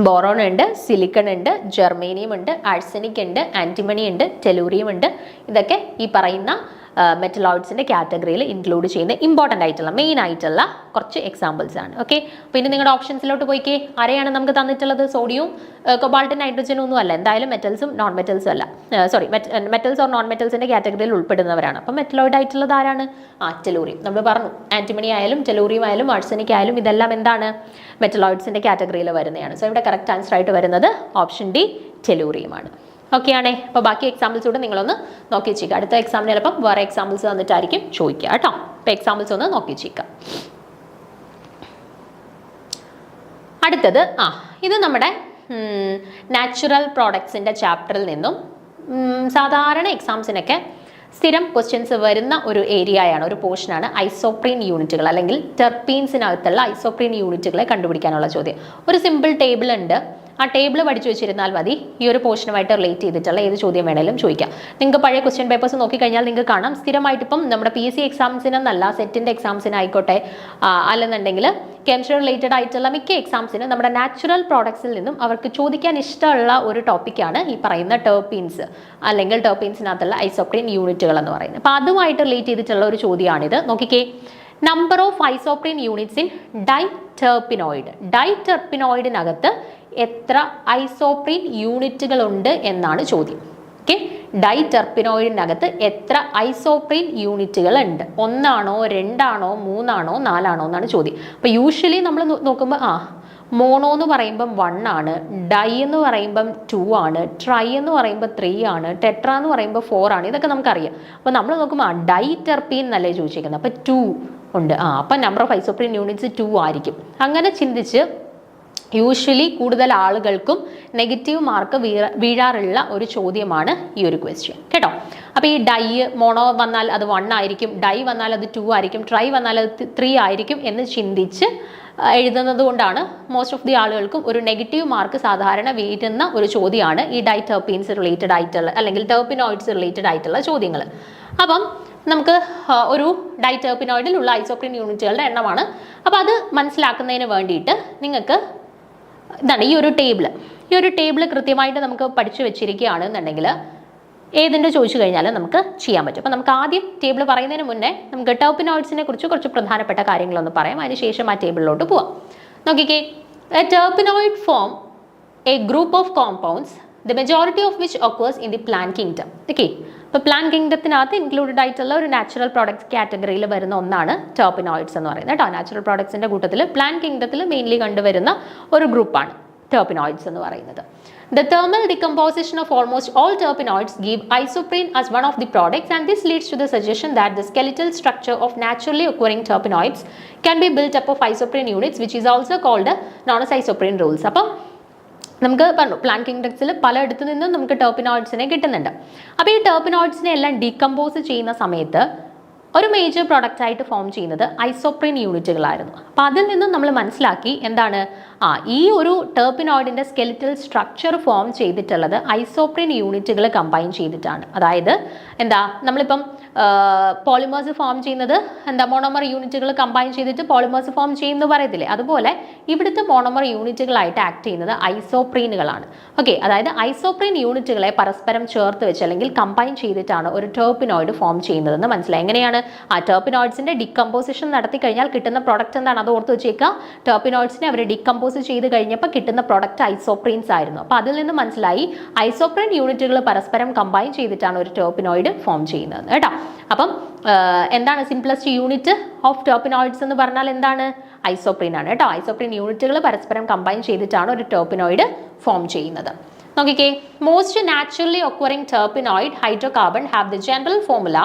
ബോറോൺ ഉണ്ട്, സിലിക്കൺ ഉണ്ട്, ജർമേനിയം ഉണ്ട്, ആഴ്സനിക് ഉണ്ട്, ആന്റിമണി ഉണ്ട്, ടെലൂറിയം ഉണ്ട്. ഇതൊക്കെ ഈ പറയുന്ന മെറ്റലോയിഡ്സിൻ്റെ കാറ്റഗറിയിൽ ഇൻക്ലൂഡ് ചെയ്യുന്ന ഇമ്പോർട്ടൻ്റ് ആയിട്ടുള്ള മെയിൻ ആയിട്ടുള്ള കുറച്ച് എക്സാമ്പിൾസ് ആണ്. ഓക്കെ, പിന്നെ നിങ്ങളുടെ ഓപ്ഷൻസിലോട്ട് പോയിക്കേ. ആരെയാണ് നമുക്ക് തന്നിട്ടുള്ളത്? സോഡിയവും കൊബാൾട്ടും നൈട്രജനും ഒന്നും അല്ല, എന്തായാലും മെറ്റൽസും നോൺ മെറ്റൽസും അല്ല. സോറി, മെറ്റൽസ് ഓർ നോൺ മെറ്റൽസിൻ്റെ കാറ്റഗറിയിൽ ഉൾപ്പെടുന്നവരാണ്. അപ്പം മെറ്റലോയിഡ് ആയിട്ടുള്ളത് ആരാണ്? ടെലൂറിയം. നമ്മൾ പറഞ്ഞു ആന്റിമണി ആയാലും ടെലൂറിയം ആയാലും ആഴ്സനിക് ആയാലും ഇതെല്ലാം എന്താണ് മെറ്റലോയിഡ്സിൻ്റെ കാറ്റഗറിയിൽ വരുന്നതാണ്. സോ ഇവിടെ കറക്റ്റ് ആൻസർ ആയിട്ട് വരുന്നത് ഓപ്ഷൻ ഡി ടെലൂറിയമാണ്. ഓക്കെ ആണേ. അപ്പോൾ ബാക്കി എക്സാമ്പിൾസ് കൂടെ നിങ്ങളൊന്ന് നോക്കി വെച്ചേക്കുക. അടുത്ത എക്സാമിന് ചിലപ്പം വേറെ എക്സാമ്പിൾസ് തന്നിട്ടായിരിക്കും ചോദിക്കുക കേട്ടോ. അപ്പോൾ എക്സാമ്പിൾസ് ഒന്ന് നോക്കി വെച്ചേക്കുക. അടുത്തത് ഇത് നമ്മുടെ നാച്ചുറൽ പ്രോഡക്ട്സിൻ്റെ ചാപ്റ്ററിൽ നിന്നും സാധാരണ എക്സാംസിനൊക്കെ സ്ഥിരം ക്വസ്റ്റ്യൻസ് വരുന്ന ഒരു ഏരിയയാണ്, ഒരു പോർഷനാണ് ഐസോപ്രീൻ യൂണിറ്റുകൾ അല്ലെങ്കിൽ ടെർപീൻസിനകത്തുള്ള ഐസോപ്രീൻ യൂണിറ്റുകളെ കണ്ടുപിടിക്കാനുള്ള ചോദ്യം. ഒരു സിമ്പിൾ ടേബിൾ ഉണ്ട്, ആ ടേബിൾ പഠിച്ചു വെച്ചിരുന്നാൽ മതി. ഈ ഒരു പോർഷനുമായിട്ട് റിലേറ്റ് ചെയ്തിട്ടുള്ള ഏത് ചോദ്യം വേണേലും ചോദിക്കാം. നിങ്ങൾക്ക് പഴയ ക്വസ്റ്റ്യൻ പേപ്പേഴ്സ് നോക്കിക്കഴിഞ്ഞാൽ നിങ്ങൾക്ക് കാണാം, സ്ഥിരമായിട്ട് ഇപ്പം നമ്മുടെ PSC എക്സാംസിനെന്നല്ല, സെറ്റിൻ്റെ എക്സാംസിനായിക്കോട്ടെ അല്ലെന്നുണ്ടെങ്കിൽ കെമിസ്ട്രി റിലേറ്റഡ് ആയിട്ടുള്ള മിക്ക എക്സാംസിനും നമ്മുടെ നാച്ചുറൽ പ്രോഡക്ട്സിൽ നിന്നും അവർക്ക് ചോദിക്കാൻ ഇഷ്ടമുള്ള ഒരു ടോപ്പിക്കാണ് ഈ പറയുന്ന ടെർപീൻസ് അല്ലെങ്കിൽ ടെർപീൻസിനകത്തുള്ള ഐസോപ്രീൻ യൂണിറ്റുകൾ എന്ന് പറയുന്നത്. അപ്പോൾ അതുമായിട്ട് റിലേറ്റ് ചെയ്തിട്ടുള്ള ഒരു ചോദ്യമാണിത്. നോക്കിക്കേ, number of isoprene units in diterpenoid. ഡൈടെർപിനോയിഡിനകത്ത് എത്ര ഐസോപ്രീൻ യൂണിറ്റുകൾ ഉണ്ട് എന്നാണ് ചോദ്യം. ഓക്കെ, ഡൈടെർപിനോയിഡിനകത്ത് എത്ര ഐസോപ്രീൻ യൂണിറ്റുകൾ ഉണ്ട്? 1 ആണോ 2 ആണോ 3 ആണോ 4 ആണോ എന്നാണ് ചോദ്യം. അപ്പോൾ യൂഷ്വലി നമ്മൾ നോക്കുമ്പോൾ മോണോ എന്ന് പറയുമ്പം 1 ആണ്, ഡൈ എന്ന് പറയുമ്പം 2 ആണ്, ട്രൈ എന്ന് പറയുമ്പോൾ 3 ആണ്, ടെട്ര എന്ന് പറയുമ്പോൾ 4 ആണ്. ഇതൊക്കെ നമുക്കറിയാം. അപ്പോൾ നമ്മൾ നോക്കുമ്പോൾ ഡൈടെർപീൻ എന്നല്ലേ ചോദിച്ചിരിക്കുന്നത്, അപ്പോൾ 2 ഉണ്ട്. അപ്പം നമ്പർ ഓഫ് ഐസോപ്രീൻ യൂണിറ്റ്സ് 2 ആയിരിക്കും. അങ്ങനെ ചിന്തിച്ച് യൂഷ്വലി കൂടുതൽ ആളുകൾക്കും നെഗറ്റീവ് മാർക്ക് വീഴാറുള്ള ഒരു ചോദ്യമാണ് ഈ ഒരു ക്വസ്റ്റ്യൻ കേട്ടോ. അപ്പോൾ ഈ ഡൈ മോണോ വന്നാൽ അത് 1 ആയിരിക്കും, ഡൈ വന്നാൽ അത് 2 ആയിരിക്കും, ട്രൈ വന്നാൽ അത് 3 ആയിരിക്കും എന്ന് ചിന്തിച്ച് എഴുതുന്നത് കൊണ്ടാണ് മോസ്റ്റ് ഓഫ് ദി ആളുകൾക്കും ഒരു നെഗറ്റീവ് മാർക്ക് സാധാരണ വീഴുന്ന ഒരു ചോദ്യമാണ് ഈ ഡൈ ടെർപീൻസ് റിലേറ്റഡ് ആയിട്ടുള്ള അല്ലെങ്കിൽ ടെർപിനോയിഡ്സ് റിലേറ്റഡ് ആയിട്ടുള്ള ചോദ്യങ്ങൾ. അപ്പം നമുക്ക് ഒരു ഡൈ ടെർപിനോയിഡിലുള്ള ഐസോപ്രീൻ യൂണിറ്റുകളുടെ എണ്ണമാണ്. അപ്പോൾ അത് മനസ്സിലാക്കുന്നതിന് വേണ്ടിയിട്ട് നിങ്ങൾക്ക് ഇതാണ് ഈ ഒരു ടേബിൾ കൃത്യമായിട്ട് നമുക്ക് പഠിച്ചു വെച്ചിരിക്കുകയാണെന്നുണ്ടെങ്കിൽ ഏതിൻ്റെ ചോദിച്ചു കഴിഞ്ഞാൽ നമുക്ക് ചെയ്യാൻ പറ്റും. അപ്പോൾ നമുക്ക് ആദ്യം ടേബിൾ പറയുന്നതിന് മുന്നേ നമുക്ക് ടെർപിനോയിഡ്സിനെ കുറിച്ച് കുറച്ച് പ്രധാനപ്പെട്ട കാര്യങ്ങളൊന്ന് പറയാം, അതിനുശേഷം ആ ടേബിളിലോട്ട് പോവാം. നോക്കിക്കേ, a terpenoid form a group of compounds the majority of which occurs in the plant kingdom. Okay, അപ്പോൾ പ്ലാന്റ് കിങ്ഡത്തിനകത്ത് ഇൻക്ലൂഡഡ് ആയിട്ടുള്ള ഒരു നാച്ചുറൽ പ്രോഡക്ട്സ് കാറ്റഗറിയിൽ വരുന്ന ഒന്നാണ് ടെർപിനോയിഡ്സ് എന്ന് പറയുന്നത് കേട്ടോ. നാച്ചുറൽ പ്രോഡക്ട്സിൻ്റെ കൂട്ടത്തിൽ പ്ലാന്റ് കിങ്ഡത്തിൽ മെയിൻലി കണ്ടുവരുന്ന ഒരു ഗ്രൂപ്പാണ് terpenoids എന്ന് പറയുന്നത്. The thermal decomposition of almost all terpenoids give isoprene as one of the products, and this leads to the suggestion that the skeletal structure of naturally occurring terpenoids can be built up of isoprene units, which is also called non-isoprene rules. അപ്പം നമുക്ക് പറഞ്ഞു plant കിങ്ഡംസിൽ പലയിടത്തു നിന്നും നമുക്ക് ടെർപിനോയിഡ്സിനെ കിട്ടുന്നുണ്ട്. അപ്പോൾ ഈ ടെർപിനോയിഡ്സിനെ എല്ലാം decompose ചെയ്യുന്ന സമയത്ത് ഒരു മേജർ പ്രോഡക്റ്റ് ആയിട്ട് ഫോം ചെയ്യുന്നത് ഐസോപ്രീൻ യൂണിറ്റുകളായിരുന്നു. അപ്പോൾ അതിൽ നിന്നും നമ്മൾ മനസ്സിലാക്കി എന്താണ്, ഈ ഒരു ടെർപിനോയിഡിൻ്റെ സ്കെലിറ്റൽ സ്ട്രക്ചർ ഫോം ചെയ്തിട്ടുള്ളത് ഐസോപ്രീൻ യൂണിറ്റുകൾ കമ്പൈൻ ചെയ്തിട്ടാണ്. അതായത് എന്താ, നമ്മളിപ്പം പോളിമേഴ്സ് ഫോം ചെയ്യുന്നത് എന്താ, മോണോമർ യൂണിറ്റുകൾ കമ്പൈൻ ചെയ്തിട്ട് പോളിമേഴ്സ് ഫോം ചെയ്യുന്നു പറയത്തില്ലേ, അതുപോലെ ഇവിടുത്തെ മോണോമർ യൂണിറ്റുകളായിട്ട് ആക്ട് ചെയ്യുന്നത് ഐസോപ്രീനുകളാണ്. ഓക്കെ, അതായത് ഐസോപ്രീൻ യൂണിറ്റുകളെ പരസ്പരം ചേർത്ത് വെച്ച് അല്ലെങ്കിൽ കമ്പൈൻ ചെയ്തിട്ടാണ് ഒരു ടെർപിനോയിഡ് ഫോം ചെയ്യുന്നതെന്ന് മനസ്സിലായി. എങ്ങനെയാണ് ആ ടെർപിനോയിഡ്സിന്റെ ഡികമ്പോസിഷൻ നടത്തി കഴിഞ്ഞാൽ കിട്ടുന്ന പ്രോഡക്റ്റ് എന്താണ്, അത് ഓർത്ത് വെച്ചേക്കുക. ടെർപിനോയിഡ്സിനെ അവർ ഡികമ്പോസ് ചെയ്ത് കഴിഞ്ഞപ്പോൾ കിട്ടുന്ന പ്രോഡക്റ്റ് ഐസോപ്രീൻസ് ആയിരുന്നു. അപ്പോൾ അതിൽ നിന്ന് മനസ്സിലായി ഐസോപ്രീൻ യൂണിറ്റുകൾ പരസ്പരം കമ്പൈൻ ചെയ്തിട്ടാണ് ഒരു ടെർപിനോയിഡ് ഫോം ചെയ്യുന്നത് കേട്ടോ. അപ്പം എന്താണ് സിംപ്ലസ്റ്റ് യൂണിറ്റ് ഓഫ് ടെർപിനോയിഡ്സ് എന്ന് പറഞ്ഞാൽ എന്താണ്, ഐസോപ്രീൻ ആണ് കേട്ടോ. ഐസോപ്രീൻ യൂണിറ്റുകൾ പരസ്പരം കമ്പൈൻ ചെയ്തിട്ടാണ് ഒരു ടെർപിനോയിഡ് ഫോം ചെയ്യുന്നത്. നോക്കിക്കേ, most naturally occurring terpenoid hydrocarbon have the general formula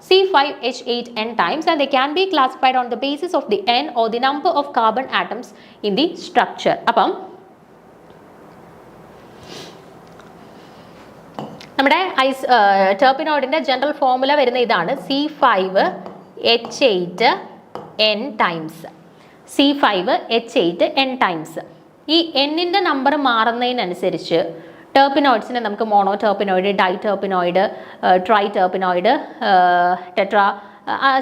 C5H8N times, and they can be classified on the basis of the N or the number of carbon atoms in the structure. അപ്പം നമ്മുടെ ടെർപിനോയിഡിന്റെ general formula വരുന്ന ഇതാണ്, C5H8N times. C5H8N times. ഈ എന്നിൻ്റെ number മാറുന്നതിനനുസരിച്ച് ടെർപിനോയിഡ്സിനെ നമുക്ക് mono ടെർപിനോയിഡ്, dye ടെർപിനോയിഡ്, try ടെർപിനോയിഡ്, tetra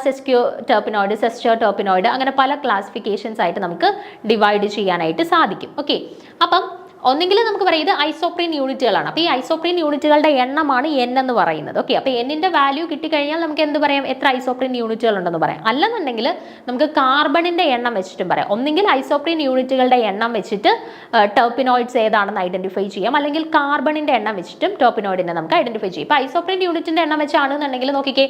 സെസ്ക്യൂ ടെർപിനോയിഡ്, സെസ്റ്റർ ടെർപിനോയിഡ്, അങ്ങനെ പല ക്ലാസിഫിക്കേഷൻസ് ആയിട്ട് നമുക്ക് ഡിവൈഡ് ചെയ്യാനായിട്ട് സാധിക്കും. ഓക്കെ, അപ്പം ഒന്നെങ്കിൽ നമുക്ക് പറയാം ഇത് ഐസോപ്രീൻ യൂണിറ്റുകളാണ്. അപ്പോൾ ഈ ഐസോപ്രീൻ യൂണിറ്റുകളുടെ എണ്ണമാണ് N എന്ന് പറയുന്നത്. ഓക്കെ, അപ്പോൾ എന്നിൻ്റെ വാല്യൂ കിട്ടിക്കഴിഞ്ഞാൽ നമുക്ക് എന്ത് പറയാം, എത്ര ഐസോപ്രീൻ യൂണിറ്റുകൾ ഉണ്ടെന്ന് പറയാം. അല്ലെന്നുണ്ടെങ്കിൽ നമുക്ക് കാർബണിൻ്റെ എണ്ണം വെച്ചിട്ടും പറയാം. ഒന്നെങ്കിൽ ഐസോപ്രീൻ യൂണിറ്റുകളുടെ എണ്ണം വെച്ചിട്ട് ടെർപിനോയിഡ്സ് ഏതാണെന്ന് ഐഡന്റിഫൈ ചെയ്യാം, അല്ലെങ്കിൽ കാർബണിൻ്റെ എണ്ണം വെച്ചിട്ടും ടെർപിനോയിഡിനെ നമുക്ക് ഐഡന്റിഫൈ ചെയ്യാം. ഇപ്പോൾ ഐസോപ്രീൻ യൂണിറ്റിൻ്റെ എണ്ണം വെച്ചാണെന്നുണ്ടെങ്കിൽ നോക്കിക്കേ,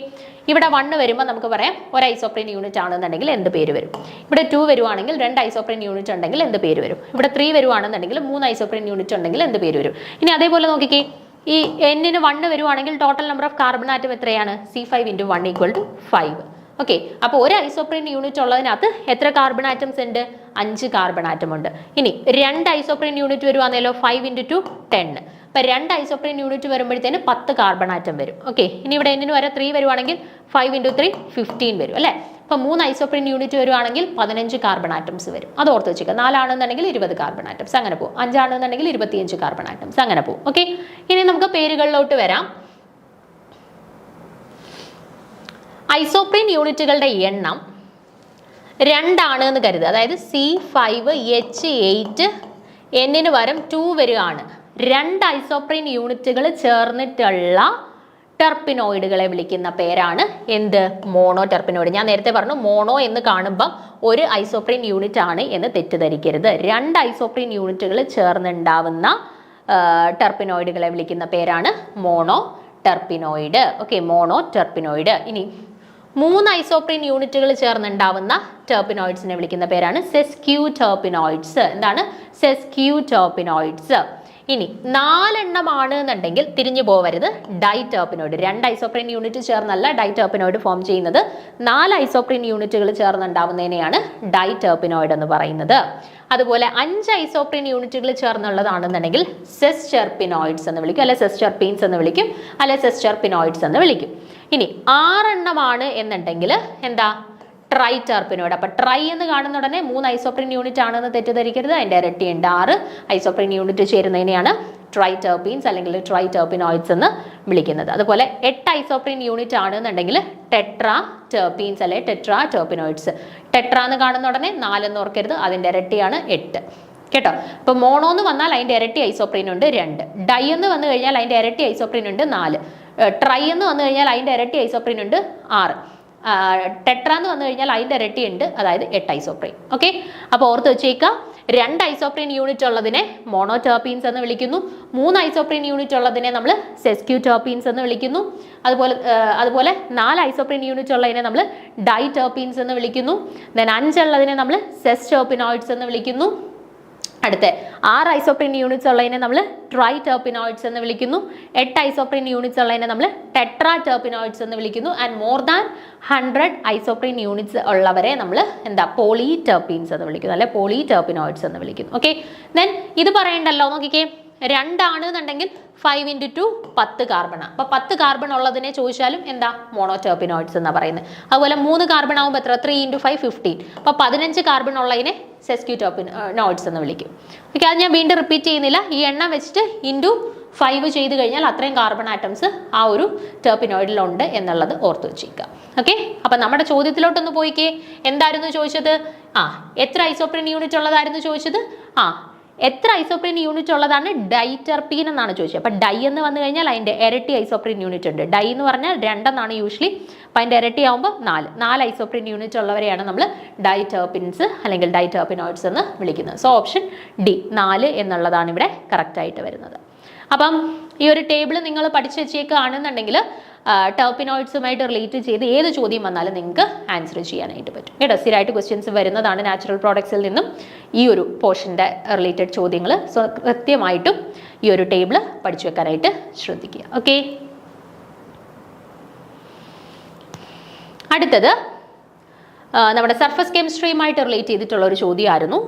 ഇവിടെ 1 വരുമ്പോൾ നമുക്ക് പറയാം ഒരു ഐസോപ്രീൻ യൂണിറ്റ് ആണെന്നുണ്ടെങ്കിൽ എന്ത് പേര് വരും. ഇവിടെ 2 വരുവാണെങ്കിൽ 2 ഐസോപ്രീൻ യൂണിറ്റ് ഉണ്ടെങ്കിൽ എന്ത് പേര് വരും. ഇവിടെ 3 വരുവാണെന്നുണ്ടെങ്കിൽ 3 ഐസോപ്രീൻ യൂണിറ്റ് ഉണ്ടെങ്കിൽ എന്ത് പേര് വരും. ഇനി അതേപോലെ നോക്കിക്കേ, ഈ Nന് 1 വരുവാണെങ്കിൽ total number of carbon atom എത്രയാണ്, C5 × 1 = 5. ഓക്കെ, അപ്പോൾ ഒരു ഐസോപ്രീൻ യൂണിറ്റ് ഉള്ളതിനകത്ത് എത്ര കാർബൺ ആറ്റംസ് ഉണ്ട്, 5 കാർബൺ ആറ്റം ഉണ്ട്. ഇനി 2 ഐസോപ്രീൻ യൂണിറ്റ് വരുവാണെങ്കിലോ 5 × 2 10. അപ്പോൾ 2 ഐസോപ്രീൻ യൂണിറ്റ് വരുമ്പോഴത്തേന് 10 കാർബൺ ആറ്റം വരും. ഓക്കെ, ഇനി ഇവിടെ Nന് വരെ 3 വരുവാണെങ്കിൽ 5 × 3 15 വരും അല്ലേ. അപ്പോൾ 3 ഐസോപ്രീൻ യൂണിറ്റ് വരുവാണെങ്കിൽ 15 കാർബൺ ആറ്റംസ് വരും. അത് ഓർത്ത് വെച്ചേക്കുക. 4 ആണെന്നുണ്ടെങ്കിൽ 20 കാർബൺ ആറ്റംസ് അങ്ങനെ പോകും. 5 ആണെന്നുണ്ടെങ്കിൽ 25 കാർബൺ ആറ്റംസ് അങ്ങനെ പോകും. ഓക്കെ, ഇനി നമുക്ക് പേരുകളിലോട്ട് വരാം. ഐസോപ്രീൻ യൂണിറ്റുകളുടെ എണ്ണം 2 ആണ് എന്ന് കരുതുക. അതായത് C5H8 Nന് പകരം 2 വരികയാണ്. 2 ഐസോപ്രീൻ യൂണിറ്റുകൾ ചേർന്നിട്ടുള്ള ടെർപിനോയിഡുകളെ വിളിക്കുന്ന പേരാണ് എന്ത്, മോണോ ടെർപിനോയിഡ്. ഞാൻ നേരത്തെ പറഞ്ഞു മോണോ എന്ന് കാണുമ്പോൾ ഒരു ഐസോപ്രീൻ യൂണിറ്റ് ആണ് എന്ന് തെറ്റിദ്ധരിക്കരുത്. 2 ഐസോപ്രീൻ യൂണിറ്റുകൾ ചേർന്നുണ്ടാവുന്ന ടെർപിനോയിഡുകളെ വിളിക്കുന്ന പേരാണ് monoterpenoid. Okay, monoterpenoid. ഇനി 3 ഐസോപ്രീൻ യൂണിറ്റുകൾ ചേർന്നുണ്ടാവുന്ന ടെർപിനോയിഡ്സിനെ വിളിക്കുന്ന പേരാണ് സെസ്ക്യൂ ടെർപിനോയിഡ്സ്. എന്താണ്, സെസ്ക്യൂ ടെർപിനോയിഡ്സ്. ഇനി 4 എണ്ണമാണ് എന്നുണ്ടെങ്കിൽ തിരിഞ്ഞു പോവരുത്, ഡൈ ടെർപിനോയിഡ്. 2 ഐസോപ്രീൻ യൂണിറ്റ് ചേർന്നല്ല ഡൈ ടെർപിനോയിഡ് ഫോം ചെയ്യുന്നത്. 4 ഐസോപ്രീൻ യൂണിറ്റുകൾ ചേർന്നുണ്ടാവുന്നതിനെയാണ് ഡൈ ടെർപിനോയിഡ് എന്ന് പറയുന്നത്. അതുപോലെ 5 ഐസോപ്രീൻ യൂണിറ്റുകൾ ചേർന്നുള്ളതാണെന്നുണ്ടെങ്കിൽ സെസ്ചെർപിനോയിഡ്സ് എന്ന് വിളിക്കും, അല്ലെ സെസ്ചെർപീൻസ് എന്ന് വിളിക്കും, അല്ലെ സെസ്ചെർപിനോയിഡ്സ് എന്ന് വിളിക്കും. ഇനി 6 എണ്ണമാണ് എന്നുണ്ടെങ്കിൽ എന്താ, ട്രൈ ടെർപിനോയിഡ്. അപ്പൊ ട്രൈ എന്ന് കാണുന്ന ഉടനെ 3 ഐസോപ്രീൻ യൂണിറ്റ് ആണെന്ന് തെറ്റിദ്ധരിക്കരുത്, അതിന്റെ ഇരട്ടിയുണ്ട് 6 ഐസോപ്രീൻ യൂണിറ്റ് ചേരുന്നതിനെയാണ് ട്രൈ ടെർപീൻസ് അല്ലെങ്കിൽ ട്രൈ ടെർപിനോയിഡ്സ് എന്ന് വിളിക്കുന്നത്. അതുപോലെ 8 ഐസോപ്രീൻ യൂണിറ്റ് ആണെന്നുണ്ടെങ്കിൽ ടെട്രാ ടെർപീൻസ് അല്ലെ ടെട്രാ ടെർപിനോയിഡ്സ്. ടെട്രാ എന്ന് കാണുന്ന ഉടനെ 4 എന്ന് ഓർക്കരുത്, അതിന്റെ ഇരട്ടിയാണ് 8 കേട്ടോ. അപ്പൊ മോണോ എന്ന് വന്നാൽ അതിന്റെ ഇരട്ടി ഐസോപ്രീൻ ഉണ്ട് 2, ഡൈ എന്ന് വന്നു കഴിഞ്ഞാൽ അതിന്റെ ഇരട്ടി ഐസോപ്രീൻ ഉണ്ട് 4, ട്രൈ എന്ന് വന്നു കഴിഞ്ഞാൽ അതിന്റെ ഇരട്ടി ഐസോപ്രീൻ ഉണ്ട് 6, ടെട്ര എന്ന് വന്നു കഴിഞ്ഞാൽ അതിന്റെ ഇരട്ടി ഉണ്ട്, അതായത് 8 ഐസോപ്രീൻ. ഓക്കെ, അപ്പോൾ ഓർത്ത് വെച്ചേക്കുക, 2 ഐസോപ്രീൻ യൂണിറ്റ് ഉള്ളതിനെ മോണോടെർപീൻസ് എന്ന് വിളിക്കുന്നു, 3 ഐസോപ്രീൻ യൂണിറ്റ് ഉള്ളതിനെ നമ്മൾ സെസ്ക്യൂടെർപീൻസ് എന്ന് വിളിക്കുന്നു, അതുപോലെ 4 ഐസോപ്രീൻ യൂണിറ്റ് ഉള്ളതിനെ നമ്മൾ ഡൈടെർപീൻസ് എന്ന് വിളിക്കുന്നു, ദെൻ 5 ഉള്ളതിനെ നമ്മൾ സെസ്ചെർപിനോയിഡ്സ് എന്ന് വിളിക്കുന്നു. അടുത്ത 6 ഐസോപ്രീൻ യൂണിറ്റ്സ് ഉള്ളതിനെ നമ്മൾ ട്രൈ ടെർപിനോയിഡ്സ് എന്ന് വിളിക്കുന്നു, 8 ഐസോപ്രീൻ യൂണിറ്റ്സ് ഉള്ളതിനെ നമ്മൾ ടെട്രാ ടെർപിനോയിഡ്സ് എന്ന് വിളിക്കുന്നു, and more than 100 isoprene units ഉള്ളവരെ നമ്മൾ എന്താ, പോളിടെർപീൻസ് എന്ന് വിളിക്കുന്നു, അല്ലെ പോളിടെർപിനോയിഡ്സ് എന്ന് വിളിക്കുന്നു. ഓക്കെ, ദെൻ ഇത് പറയണ്ടല്ലോ, നോക്കിക്കേ, 2 ആണെന്നുണ്ടെങ്കിൽ 5 × 2 10 കാർബൺ. അപ്പൊ 10 കാർബൺ ഉള്ളതിനെ ചോദിച്ചാലും എന്താ, മോണോടെർപിനോയിഡ്സ് എന്നാ പറയുന്നത്. അതുപോലെ 3 കാർബൺ ആകുമ്പോൾ എത്ര, 3 × 5 15. അപ്പൊ 15 കാർബൺ ഉള്ളതിനെ സെസ്ക്യൂടെർപിനോയിഡ്സ് എന്ന് വിളിക്കും. ഓക്കെ, അത് ഞാൻ വീണ്ടും റിപ്പീറ്റ് ചെയ്യുന്നില്ല, ഈ എണ്ണം വെച്ചിട്ട് × 5 ചെയ്ത് കഴിഞ്ഞാൽ അത്രയും കാർബൺ ആറ്റംസ് ആ ഒരു ടെർപിനോയിഡിലുണ്ട് എന്നുള്ളത് ഓർത്ത് വെച്ചേക്കുക. ഓക്കെ, അപ്പൊ നമ്മുടെ ചോദ്യത്തിലോട്ടൊന്ന് പോയിക്കേ, എന്തായിരുന്നു ചോദിച്ചത്, എത്ര ഐസോപ്രീൻ യൂണിറ്റ് ഉള്ളതായിരുന്നു ചോദിച്ചത്, എത്ര ഐസോപ്രീൻ യൂണിറ്റ് ഉള്ളതാണ് ഡൈടെർപീൻ എന്നാണ് ചോദിച്ചത്. അപ്പൊ ഡൈ എന്ന് വന്നു കഴിഞ്ഞാൽ അതിന്റെ ഇരട്ടി ഐസോപ്രീൻ യൂണിറ്റ് ഉണ്ട്, ഡൈ എന്ന് പറഞ്ഞാൽ 2 എന്നാണ് യൂഷ്വലി, അപ്പൊ അതിന്റെ ഇരട്ടി ആകുമ്പോൾ 4 ഐസോപ്രീൻ യൂണിറ്റ് ഉള്ളവരെയാണ് നമ്മൾ ഡൈടെർപിൻസ് അല്ലെങ്കിൽ ഡൈടെർപിനോയിഡ്സ് എന്ന് വിളിക്കുന്നത്. സോ ഓപ്ഷൻ ഡി 4 എന്നുള്ളതാണ് ഇവിടെ കറക്റ്റ് ആയിട്ട് വരുന്നത്. അപ്പം ഈ ഒരു ടേബിൾ നിങ്ങൾ പഠിച്ചു വെച്ചേക്കുകയാണെന്നുണ്ടെങ്കിൽ ടെർപിനോയിഡ്സുമായിട്ട് റിലേറ്റ് ചെയ്ത് ഏത് ചോദ്യം വന്നാലും നിങ്ങൾക്ക് ആൻസർ ചെയ്യാനായിട്ട് പറ്റും കേട്ടോ. സ്ഥിരമായിട്ട് ക്വസ്റ്റ്യൻസ് വരുന്നതാണ് നാച്ചുറൽ പ്രോഡക്ട്സിൽ നിന്നും ഈ ഒരു പോർഷൻ്റെ റിലേറ്റഡ് ചോദ്യങ്ങൾ. സോ കൃത്യമായിട്ടും ഈ ഒരു ടേബിൾ പഠിച്ചു വെക്കാനായിട്ട് ശ്രദ്ധിക്കുക. ഓക്കെ, അടുത്തത് നമ്മുടെ സർഫസ് കെമിസ്ട്രിയുമായിട്ട് റിലേറ്റ് ചെയ്തിട്ടുള്ള ഒരു ചോദ്യമായിരുന്നു.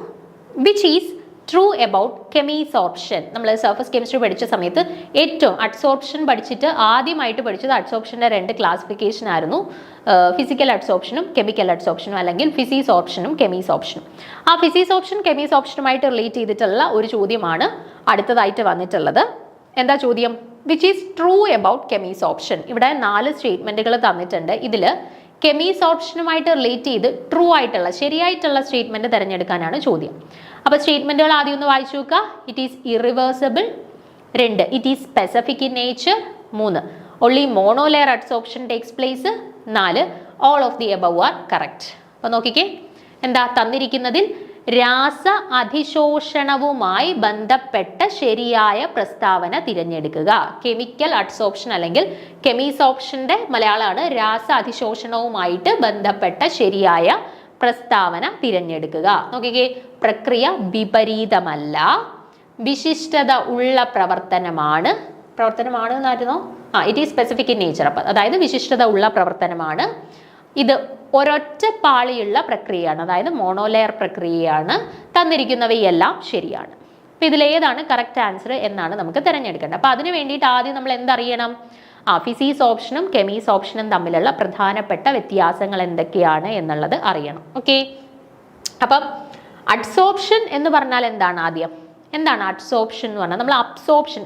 Which is true about chemisorption. നമ്മൾ സർഫസ് കെമിസ്ട്രി പഠിച്ച സമയത്ത് ഏറ്റവും അഡ്സോർപ്ഷൻ പഠിച്ചിട്ട് ആദ്യമായിട്ട് പഠിച്ചത് അഡ്സോർപ്ഷൻ്റെ 2 ക്ലാസിഫിക്കേഷൻ ആയിരുന്നു, ഫിസിക്കൽ അഡ്സോർപ്ഷനും കെമിക്കൽ അഡ്സോർപ്ഷനും, അല്ലെങ്കിൽ ഫിസിക്സ് ഓപ്ഷനും കെമീസ് ഓപ്ഷനും. ആ ഫിസിക്സ് ഓപ്ഷൻ കെമീസ് ഓപ്ഷനുമായിട്ട് റിലേറ്റ് ചെയ്തിട്ടുള്ള ഒരു ചോദ്യമാണ് അടുത്തതായിട്ട് വന്നിട്ടുള്ളത്. എന്താ ചോദ്യം, which is true about chemisorption. ഇവിടെ 4 സ്റ്റേറ്റ്മെന്റുകൾ തന്നിട്ടുണ്ട്. ഇതിൽ കെമീസ് ഓപ്ഷനുമായിട്ട് റിലേറ്റ് ചെയ്ത് ട്രൂ ആയിട്ടുള്ള ശരിയായിട്ടുള്ള സ്റ്റേറ്റ്മെന്റ് തിരഞ്ഞെടുക്കാനാണ് ചോദ്യം. അപ്പോൾ സ്റ്റേറ്റ്മെന്റുകൾ ആദ്യം ഒന്ന് വായിച്ചു നോക്കുക. It is irreversible, 2 it is specific in nature, 3 only monolayer adsorption takes place, 4 all of the above are correct. അപ്പോൾ നോക്കിക്കേ, എന്താ തന്നിരിക്കുന്നതിൽ രാസ അധിശോഷണവുമായി ബന്ധപ്പെട്ട ശരിയായ പ്രസ്താവന തിരഞ്ഞെടുക്കുക. കെമിക്കൽ അഡ്സോർപ്ഷൻ അല്ലെങ്കിൽ കെമീസ് ഓപ്ഷന്റെ മലയാളമാണ് രാസ അധിശോഷണവുമായിട്ട് ബന്ധപ്പെട്ട ശരിയായ പ്രസ്താവന തിരഞ്ഞെടുക്കുക. നോക്കിക്കേ, പ്രക്രിയ വിപരീതമല്ല, വിശിഷ്ടത ഉള്ള പ്രവർത്തനമാണ് എന്നായിരുന്നോ, it is specific in nature. അപ്പം അതായത് വിശിഷ്ടത ഉള്ള പ്രവർത്തനമാണ്. ഇത് ഒരൊറ്റ പാളിയുള്ള പ്രക്രിയയാണ്, അതായത് മോണോലെയർ പ്രക്രിയയാണ്. തന്നിരിക്കുന്നവയെല്ലാം ശരിയാണ്. അപ്പം ഇതിലേതാണ് കറക്റ്റ് ആൻസർ എന്നാണ് നമുക്ക് തിരഞ്ഞെടുക്കേണ്ടത്. അപ്പം അതിന് വേണ്ടിയിട്ട് ആദ്യം നമ്മൾ എന്തറിയണം, ഫിസിക്സ് ഓപ്ഷനും കെമീസ് ഓപ്ഷനും തമ്മിലുള്ള പ്രധാനപ്പെട്ട വ്യത്യാസങ്ങൾ എന്തൊക്കെയാണ് എന്നുള്ളത് അറിയണം. ഓക്കെ, അപ്പം അഡ്സോർപ്ഷൻ എന്ന് പറഞ്ഞാൽ എന്താണ്, ആദ്യം എന്താണ് അഡ്സോർപ്ഷൻ എന്ന് പറഞ്ഞാൽ, നമ്മൾ അബ്സോർപ്ഷൻ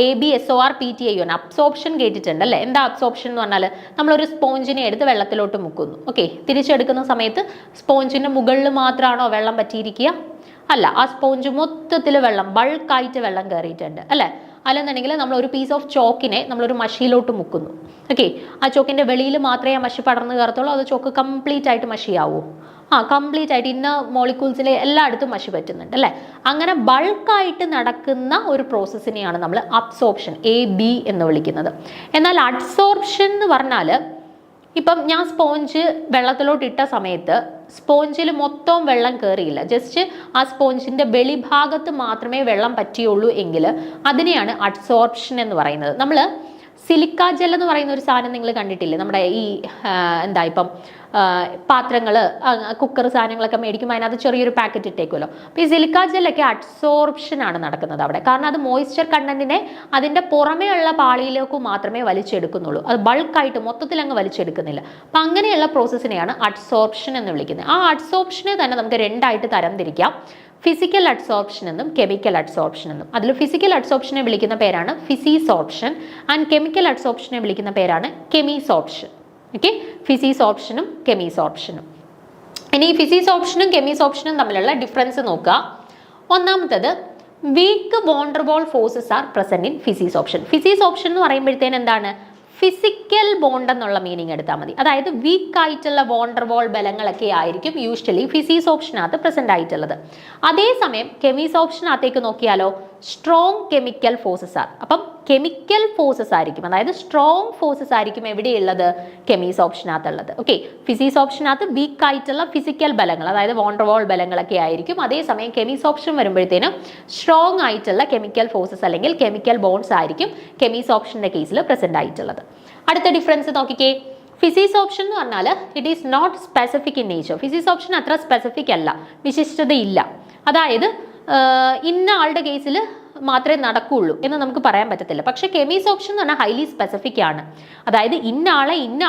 ABSORPTI അബ്സോർപ്ഷൻ കേട്ടിട്ടുണ്ട് അല്ലേ. എന്താ അബ്സോർപ്ഷൻ എന്ന് പറഞ്ഞാൽ, നമ്മളൊരു സ്പോഞ്ചിനെ എടുത്ത് വെള്ളത്തിലോട്ട് മുക്കുന്നു. ഓക്കെ, തിരിച്ചെടുക്കുന്ന സമയത്ത് സ്പോഞ്ചിന്റെ മുകളിൽ മാത്രമാണോ വെള്ളം പറ്റിയിരിക്കുക? അല്ല, ആ സ്പോഞ്ച് മൊത്തത്തിൽ വെള്ളം, ബൾക്കായിട്ട് വെള്ളം കയറിയിട്ടുണ്ട് അല്ലേ. അല്ലെന്നുണ്ടെങ്കിൽ നമ്മൾ ഒരു പീസ് ഓഫ് ചോക്കിനെ നമ്മളൊരു മഷിയിലോട്ട് മുക്കുന്നു. ഓക്കെ, ആ ചോക്കിന്റെ വെളിയിൽ മാത്രമേ ആ മഷി പടർന്ന് കയറത്തുള്ളൂ, അത് ചോക്ക് കംപ്ലീറ്റ് ആയിട്ട് മഷിയാവൂ? കംപ്ലീറ്റ് ആയിട്ട് ഇന്ന മോളിക്യൂൾസിലെ എല്ലായിടത്തും മഷി പറ്റുന്നുണ്ട് അല്ലേ. അങ്ങനെ ബൾക്കായിട്ട് നടക്കുന്ന ഒരു പ്രോസസ്സിനെയാണ് നമ്മൾ അബ്സോർപ്ഷൻ AB എന്ന് വിളിക്കുന്നത്. എന്നാൽ അഡ്സോർപ്ഷൻ എന്ന് പറഞ്ഞാൽ, ഇപ്പം ഞാൻ സ്പോഞ്ച് വെള്ളത്തിലോട്ട് ഇട്ട സമയത്ത് സ്പോഞ്ചിൽ മൊത്തം വെള്ളം കയറിയില്ല, ജസ്റ്റ് ആ സ്പോഞ്ചിൻ്റെ വെളിഭാഗത്ത് മാത്രമേ വെള്ളം പറ്റിയുള്ളൂ എങ്കിൽ അതിനെയാണ് അഡ്സോർപ്ഷൻ എന്ന് പറയുന്നത്. നമ്മൾ സിലിക്ക ജെൽ എന്ന് പറയുന്ന ഒരു സാധനം നിങ്ങൾ കണ്ടിട്ടില്ലേ? നമ്മുടെ ഈ എന്താ ഇപ്പം പാത്രങ്ങൾ, കുക്കർ സാധനങ്ങളൊക്കെ മേടിക്കുമ്പോൾ അതിനകത്ത് ചെറിയൊരു പാക്കറ്റ് ഇട്ടേക്കുമല്ലോ. അപ്പോൾ ഈ സിലിക്ക ജെല്ലൊക്കെ അഡ്സോർപ്ഷൻ ആണ് നടക്കുന്നത് അവിടെ. കാരണം അത് മോയ്സ്ചർ കണ്ടന്റിനെ അതിൻ്റെ പുറമേ ഉള്ള പാളിയിലേക്ക് മാത്രമേ വലിച്ചെടുക്കുന്നുള്ളൂ. അത് ബൾക്കായിട്ട് മൊത്തത്തിൽ അങ്ങ് വലിച്ചെടുക്കുന്നില്ല. അപ്പം അങ്ങനെയുള്ള പ്രോസസ്സിനെയാണ് അഡ്സോർപ്ഷൻ എന്ന് വിളിക്കുന്നത്. ആ അഡ്സോർപ്ഷനെ തന്നെ നമുക്ക് രണ്ടായിട്ട് തരംതിരിക്കാം. ഫിസിക്കൽ അഡ്സോർപ്ഷൻ എന്നും കെമിക്കൽ അഡ്സോർപ്ഷൻ എന്നും. അതിൽ ഫിസിക്കൽ അഡ്സോർപ്ഷനെ വിളിക്കുന്ന പേരാണ് ഫിസിസോർപ്ഷൻ ആൻഡ് കെമിക്കൽ അഡ്സോർപ്ഷനെ വിളിക്കുന്ന പേരാണ് കെമിസോർപ്ഷൻ. ഓക്കെ, ഫിസിസോർപ്ഷനും കെമിസോർപ്ഷനും. ഇനി ഈ ഫിസിസോർപ്ഷനും കെമിസോർപ്ഷനും തമ്മിലുള്ള ഡിഫറൻസ് നോക്കുക. ഒന്നാമത്തത്, weak van der Waals forces are present in physisorption. Physisorption എന്ന് പറയുമ്പോഴത്തേന് എന്താണ്? ഫിസിക്കൽ ബോണ്ട് എന്നുള്ള മീനിങ് എടുത്താൽ മതി. അതായത് വീക്ക് ആയിട്ടുള്ള വോണ്ടർവാൾ ബലങ്ങളൊക്കെ ആയിരിക്കും യൂഷ്വലി ഫിസിസോർപ്ഷനകത്ത് പ്രസന്റ് ആയിട്ടുള്ളത്. അതേസമയം കെമിസോർപ്ഷനകത്തേക്ക് നോക്കിയാലോ, സ്ട്രോങ് കെമിക്കൽ ഫോഴ്സസ് ആർ. അപ്പം കെമിക്കൽ ഫോഴ്സസ് ആയിരിക്കും, അതായത് സ്ട്രോങ് ഫോഴ്സസ് ആയിരിക്കും എവിടെയുള്ളത്? കെമിസോർപ്ഷനകത്തുള്ളത്. ഓക്കെ, ഫിസിസോർപ്ഷനകത്ത് വീക്ക് ആയിട്ടുള്ള ഫിസിക്കൽ ബലങ്ങൾ, അതായത് വോണ്ടർവാൾ ബലങ്ങളൊക്കെ ആയിരിക്കും. അതേസമയം കെമിസോർപ്ഷൻ വരുമ്പോഴത്തേനും സ്ട്രോങ് ആയിട്ടുള്ള കെമിക്കൽ ഫോഴ്സസ് അല്ലെങ്കിൽ കെമിക്കൽ ബോണ്ട്സ് ആയിരിക്കും കെമിസോർപ്ഷന്റെ കേസിൽ പ്രസന്റ് ആയിട്ടുള്ളത്. അടുത്ത ഡിഫറൻസ് നോക്കിക്കേ. ഫിസിസോർപ്ഷൻ എന്ന് പറഞ്ഞാൽ it is not specific in nature. Physisorption അത്ര സ്പെസിഫിക് അല്ല, വിശിഷ്ടതയില്ല. അതായത് ഇന്ന ആളുടെ കേസിൽ മാത്രമേ നടക്കുകയുള്ളൂ എന്ന് നമുക്ക് പറയാൻ പറ്റത്തില്ല. പക്ഷെ കെമിസോർപ്ഷൻ എന്ന് പറഞ്ഞാൽ ഹൈലി സ്പെസിഫിക് ആണ്. അതായത് ഇന്ന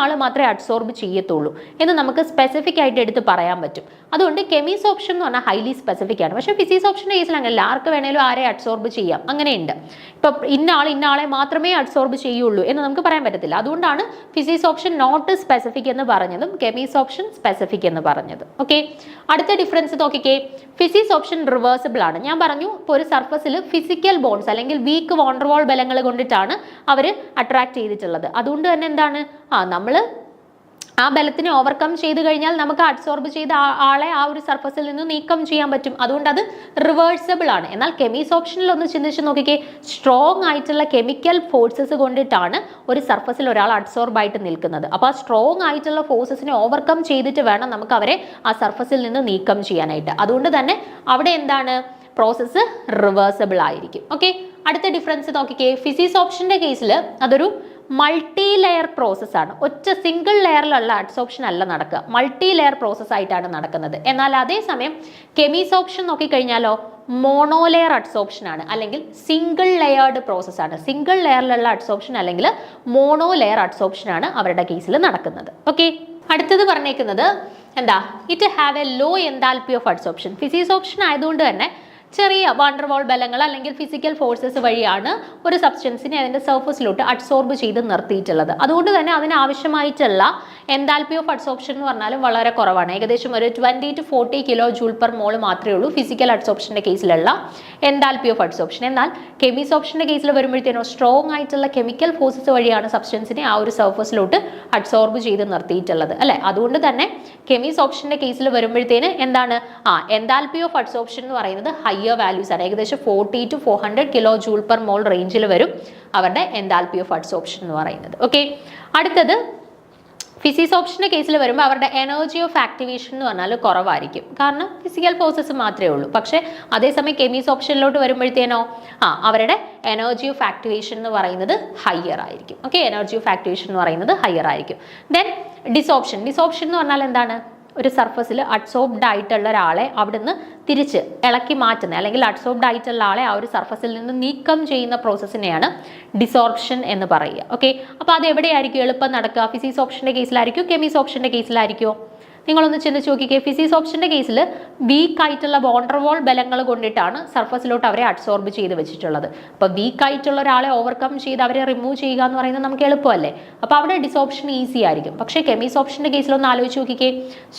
ആൾ മാത്രമേ അഡ്സോർബ് ചെയ്യത്തുള്ളൂ എന്ന് നമുക്ക് സ്പെസിഫിക് ആയിട്ട് എടുത്ത് പറയാൻ പറ്റും. അതുകൊണ്ട് കെമിസോർപ്ഷൻ എന്ന് പറഞ്ഞാൽ ഹൈലി സ്പെസിഫിക് ആണ്. പക്ഷേ ഫിസിസോർപ്ഷൻ്റെ കേസിൽ അങ്ങനെയല്ല, ആർക്ക് വേണേലും ആരെ അഡ്സോർബ് ചെയ്യാം, അങ്ങനെയുണ്ട്. ഇപ്പം ഇന്ന ആളെ മാത്രമേ അഡ്സോർബ് ചെയ്യുള്ളൂ എന്ന് നമുക്ക് പറയാൻ പറ്റത്തില്ല. അതുകൊണ്ടാണ് ഫിസിസോർപ്ഷൻ നോട്ട് സ്പെസിഫിക് എന്ന് പറഞ്ഞതും കെമിസോർപ്ഷൻ സ്പെസിഫിക് എന്ന് പറഞ്ഞത്. ഓക്കെ, അടുത്ത ഡിഫറൻസ് നോക്കിക്കേ. ഫിസിസോർപ്ഷൻ റിവേഴ്സിബിൾ ആണ്. ഞാൻ പറഞ്ഞു, ഇപ്പോൾ ഒരു സർഫസിൽ ഫിസിക്കൽ ബോൺസ് അല്ലെങ്കിൽ വീക്ക് വോണ്ടർവാൾ ബലങ്ങൾ കൊണ്ടിട്ടാണ് അവർ അട്രാക്ട് ചെയ്തിട്ടുള്ളത്. അതുകൊണ്ട് തന്നെ എന്താണ്, നമ്മൾ ആ ബലത്തിനെ ഓവർകം ചെയ്ത് കഴിഞ്ഞാൽ നമുക്ക് അഡ്സോർബ് ചെയ്ത ആളെ ആ ഒരു സർഫസിൽ നിന്ന് നീക്കം ചെയ്യാൻ പറ്റും. അതുകൊണ്ട് അത് റിവേഴ്സിബിൾ ആണ്. എന്നാൽ കെമിസോർപ്ഷനിൽ ഒന്ന് ചിന്തിച്ച് നോക്കിക്കേ, സ്ട്രോങ് ആയിട്ടുള്ള കെമിക്കൽ ഫോഴ്സസ് കൊണ്ടിട്ടാണ് ഒരു സർഫസിൽ ഒരാൾ അഡ്സോർബ് ആയിട്ട് നിൽക്കുന്നത്. അപ്പോൾ ആ സ്ട്രോങ് ആയിട്ടുള്ള ഫോഴ്സസിനെ ഓവർകം ചെയ്തിട്ട് വേണം നമുക്ക് അവരെ ആ സർഫസിൽ നിന്ന് നീക്കം ചെയ്യാനായിട്ട്. അതുകൊണ്ട് തന്നെ അവിടെ എന്താണ്, പ്രോസസ്സ് റിവേഴ്സിബിൾ ആയിരിക്കും. ഓക്കെ, അടുത്ത ഡിഫറൻസ് നോക്കിക്കേ. ഫിസിസോർപ്ഷന്റെ കേസിൽ അതൊരു മൾട്ടി ലെയർ പ്രോസസ് ആണ്. ഒറ്റ സിംഗിൾ ലെയറിലുള്ള അഡ്സോർപ്ഷൻ അല്ല നടക്കുക, മൾട്ടി ലെയർ പ്രോസസ് ആയിട്ടാണ് നടക്കുന്നത്. എന്നാൽ അതേസമയം കെമിസോർപ്ഷൻ നോക്കിക്കഴിഞ്ഞാലോ മോണോ ലെയർ അഡ്സോർപ്ഷൻ ആണ്, അല്ലെങ്കിൽ സിംഗിൾ ലെയർഡ് പ്രോസസ് ആണ്. സിംഗിൾ ലെയറിലുള്ള അഡ്സോർപ്ഷൻ അല്ലെങ്കിൽ മോണോ ലെയർ അഡ്സോർപ്ഷൻ ആണ് അവരുടെ കേസിൽ നടക്കുന്നത്. ഓക്കെ, അടുത്തത് പറഞ്ഞേക്കുന്നത് എന്താ, it have a low enthalpy of adsorption. Physisorption ആയതുകൊണ്ട് തന്നെ ചെറിയ വാണ്ടർവാൾ ബലങ്ങൾ അല്ലെങ്കിൽ ഫിസിക്കൽ ഫോഴ്സസ് വഴിയാണ് ഒരു സബ്സ്റ്റൻസിനെ അതിൻ്റെ സർഫസിലോട്ട് അഡ്സോർബ് ചെയ്ത് നിർത്തിയിട്ടുള്ളത്. അതുകൊണ്ട് തന്നെ അതിനാവശ്യമായിട്ടുള്ള എൻതാൽപ്പി ഓഫ് അഡ്സോർപ്ഷൻ എന്ന് പറഞ്ഞാലും വളരെ കുറവാണ്. ഏകദേശം ഒരു 20 to 40 kilo joule per mole മാത്രമേ ഉള്ളൂ ഫിസിക്കൽ അഡ്സോർപ്ഷൻ്റെ കേസിലുള്ള എൻതാൽപ്പി ഓഫ് അഡ്സോർപ്ഷൻ. എന്നാൽ കെമിസോർപ്ഷൻ്റെ കേസിൽ വരുമ്പോഴത്തേനോ സ്ട്രോങ് ആയിട്ടുള്ള കെമിക്കൽ ഫോഴ്സസ് വഴിയാണ് സബ്സ്റ്റൻസിനെ ആ ഒരു സർഫസിലോട്ട് അഡ്സോർബ് ചെയ്ത് നിർത്തിയിട്ടുള്ളത്, അല്ലേ? അതുകൊണ്ട് തന്നെ കെമിസോർപ്ഷൻ്റെ കേസിൽ വരുമ്പോഴത്തേന് എന്താണ്, എൻതാൽപ്പി ഓഫ് അഡ്സോർപ്ഷൻ എന്ന് പറയുന്നത് ഹൈ വാല്യൂസ് ആണ്. ഏകദേശം 40 to 400 kilo joule per mole റേഞ്ചിൽ വരും അവരുടെ എൻതാൽപ്പി ഓഫ് അഡ്സോർപ്ഷൻ എന്ന് പറയുന്നത്. ഓക്കെ, അടുത്തത് ഫിസിസോർപ്ഷൻ്റെ കേസിൽ വരുമ്പോൾ അവരുടെ എനർജി ഓഫ് ആക്ടിവേഷൻ എന്ന് പറഞ്ഞാൽ കുറവായിരിക്കും. കാരണം ഫിസിക്കൽ ഫോഴ്സസ് മാത്രമേ ഉള്ളൂ. പക്ഷേ അതേസമയം കെമിസോർപ്ഷനിലോട്ട് വരുമ്പോഴത്തേനോ അവരുടെ എനർജി ഓഫ് ആക്ടിവേഷൻ എന്ന് പറയുന്നത് ഹയർ ആയിരിക്കും. ഓക്കെ, എനർജി ഓഫ് ആക്ടിവേഷൻ എന്ന് പറയുന്നത് ഹയർ ആയിരിക്കും. ദെൻ ഡിസോർപ്ഷൻ എന്ന് പറഞ്ഞാൽ എന്താണ്, ഒരു സർഫസിൽ അഡ്സോർബ്ഡ് ആയിട്ടുള്ള ഒരാളെ അവിടുന്ന് തിരിച്ച് ഇളക്കി മാറ്റുന്നത് അല്ലെങ്കിൽ അഡ്സോർബ്ഡ് ആയിട്ടുള്ള ആളെ ആ ഒരു സർഫസിൽ നിന്ന് നീക്കം ചെയ്യുന്ന പ്രോസസ്സിനെയാണ് ഡിസോർപ്ഷൻ എന്ന് പറയുക. ഓക്കെ, അപ്പോൾ അത് എവിടെയായിരിക്കും എളുപ്പം നടക്കുക? ഫിസിസോർപ്ഷൻ്റെ കേസിലായിരിക്കും, കെമിസോർപ്ഷൻ്റെ കേസിലായിരിക്കുമോ? നിങ്ങളൊന്ന് ചിന്തിച്ച് നോക്കിക്കേ. ഫിസിസോർപ്ഷൻ്റെ കേസിൽ വീക്ക് ആയിട്ടുള്ള വോണ്ടർവാൾ ബലങ്ങൾ കൊണ്ടിട്ടാണ് സർഫസിലോട്ട് അവരെ അഡ്സോർബ് ചെയ്ത് വെച്ചിട്ടുള്ളത്. അപ്പോൾ വീക്ക് ആയിട്ടുള്ള ഒരാളെ ഓവർകം ചെയ്ത് അവരെ റിമൂവ് ചെയ്യുക എന്ന് പറയുന്നത് നമുക്ക് എളുപ്പമല്ലേ? അപ്പോൾ അവിടെ ഡിസോർപ്ഷൻ ഈസി ആയിരിക്കും. പക്ഷേ കെമിസോർപ്ഷൻ്റെ കേസിലൊന്ന് ആലോചിച്ച് നോക്കിക്കേ,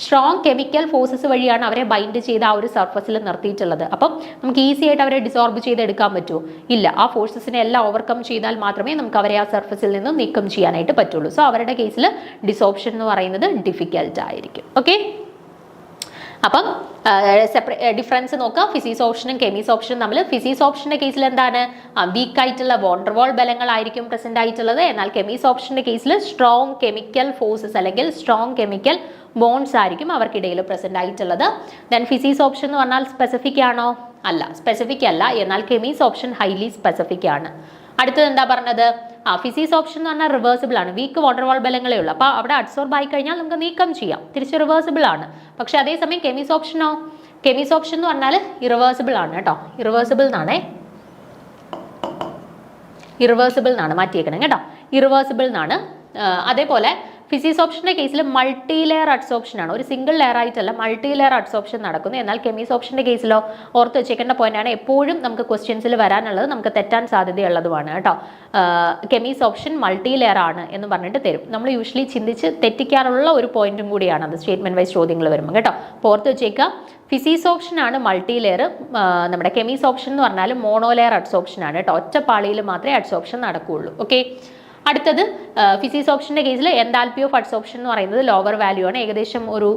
സ്ട്രോങ് കെമിക്കൽ ഫോഴ്സസ് വഴിയാണ് അവരെ ബൈൻഡ് ചെയ്ത് ആ ഒരു സർഫസിൽ നിർത്തിയിട്ടുള്ളത്. അപ്പം നമുക്ക് ഈസി ആയിട്ട് അവരെ ഡിസോർബ് ചെയ്തെടുക്കാൻ പറ്റുമോ? ഇല്ല. ആ ഫോഴ്സസിനെ എല്ലാം ഓവർകം ചെയ്താൽ മാത്രമേ നമുക്ക് അവരെ ആ സർഫസിൽ നിന്ന് നീക്കം ചെയ്യാനായിട്ട് പറ്റുള്ളൂ. സോ അവരുടെ കേസിൽ ഡിസോർപ്ഷൻ എന്ന് പറയുന്നത് ഡിഫിക്കൽട്ട് ആയിരിക്കും. ഓക്കെ, അപ്പം ഡിഫറൻസ് നോക്കാം ഫിസിസോർപ്ഷനും കെമിസോർപ്ഷനും തമ്മിൽ. ഫിസിസോർപ്ഷൻ്റെ കേസിൽ എന്താണ്, വീക്ക് ആയിട്ടുള്ള വോണ്ടർവാൾ ബലങ്ങളായിരിക്കും പ്രസന്റ് ആയിട്ടുള്ളത്. എന്നാൽ കെമിസോർപ്ഷൻ്റെ കേസിൽ സ്ട്രോങ് കെമിക്കൽ ഫോഴ്സസ് അല്ലെങ്കിൽ സ്ട്രോങ് കെമിക്കൽ ബോൺസ് ആയിരിക്കും അവർക്കിടയിൽ പ്രസന്റ് ആയിട്ടുള്ളത്. ദെൻ ഫിസിസോർപ്ഷൻ എന്ന് പറഞ്ഞാൽ സ്പെസിഫിക് ആണോ? അല്ല, സ്പെസിഫിക് അല്ല. എന്നാൽ കെമിസോർപ്ഷൻ ഹൈലി സ്പെസിഫിക് ആണ്. അടുത്തത് എന്താ പറഞ്ഞത്, ഫിസിക്സ് ഓപ്ഷൻ എന്ന് പറഞ്ഞാൽ റിവേഴ്സിബിൾ ആണ്, വീക്ക് വാട്ടർവാൾ ബലങ്ങളേ ഉള്ളൂ. അപ്പോൾ അവിടെ അഡ്സോർബ് ആയി കഴിഞ്ഞാൽ നമുക്ക് നീക്കം ചെയ്യാം, തിരിച്ച് റിവേഴ്സിബിൾ ആണ്. പക്ഷെ അതേസമയം കെമിസ് ഓപ്ഷനോ, കെമിസ് ഓപ്ഷൻ എന്ന് പറഞ്ഞാൽ ഇറിവേഴ്സിബിൾ ആണ് കേട്ടോ, ഇറിവേഴ്സിബിൾ എന്നാണേ, ഇറിവേഴ്സിബിൾ എന്നാണ് മാറ്റിയേക്കണം കേട്ടോ, ഇറിവേഴ്സിബിൾ എന്നാണ്. അതേപോലെ ഫിസിക്സ് ഓപ്ഷൻ്റെ കേസിൽ മൾട്ടി ലെയർ അഡ്സോപ്ഷൻ ആണ്, ഒരു സിംഗിൾ ലെയർ ആയിട്ടല്ല മൾട്ടി ലെയർ അഡ്സോപ്ഷൻ നടക്കുന്നു. എന്നാൽ കെമിസ് ഓപ്ഷൻ്റെ കേസിലോ ഓർത്ത് വെച്ചേക്കേണ്ട പോയിന്റാണ്, എപ്പോഴും നമുക്ക് ക്വസ്റ്റ്യൻസിൽ വരാനുള്ളത്, നമുക്ക് തെറ്റാൻ സാധ്യതയുള്ളതുമാണ് കേട്ടോ. കെമിസ് ഓപ്ഷൻ മൾട്ടി ലെയർ ആണ് എന്ന് പറഞ്ഞിട്ട് തരും. നമ്മൾ യൂഷ്വലി ചിന്തിച്ച് തെറ്റിക്കാറുള്ള ഒരു പോയിന്റും കൂടിയാണ് അത് സ്റ്റേറ്റ്മെന്റ് വൈസ് ചോദ്യങ്ങൾ വരുമ്പോൾ കേട്ടോ. അപ്പോൾ ഓർത്ത് വെച്ചേക്കുക, ഫിസിക്സ് ഓപ്ഷൻ ആണ് മൾട്ടി ലെയർ, നമ്മുടെ കെമിസ് ഓപ്ഷൻ എന്ന് പറഞ്ഞാൽ മോണോ ലെയർ അഡ്സോപ്ഷൻ ആണ് കേട്ടോ, ഒറ്റ പാളിയിൽ മാത്രമേ അഡ്സോപ്ഷൻ നടക്കുകയുള്ളൂ. ഓക്കെ, അടുത്തത് ഫിസിക്സ് ഓപ്ഷൻ്റെ കേസിൽ എൻതാൽപ്പി ഓഫ് അഡ്സോപ്ഷൻ എന്ന് പറയുന്നത് ലോവർ വാല്യൂ ആണ്, ഏകദേശം ഒരു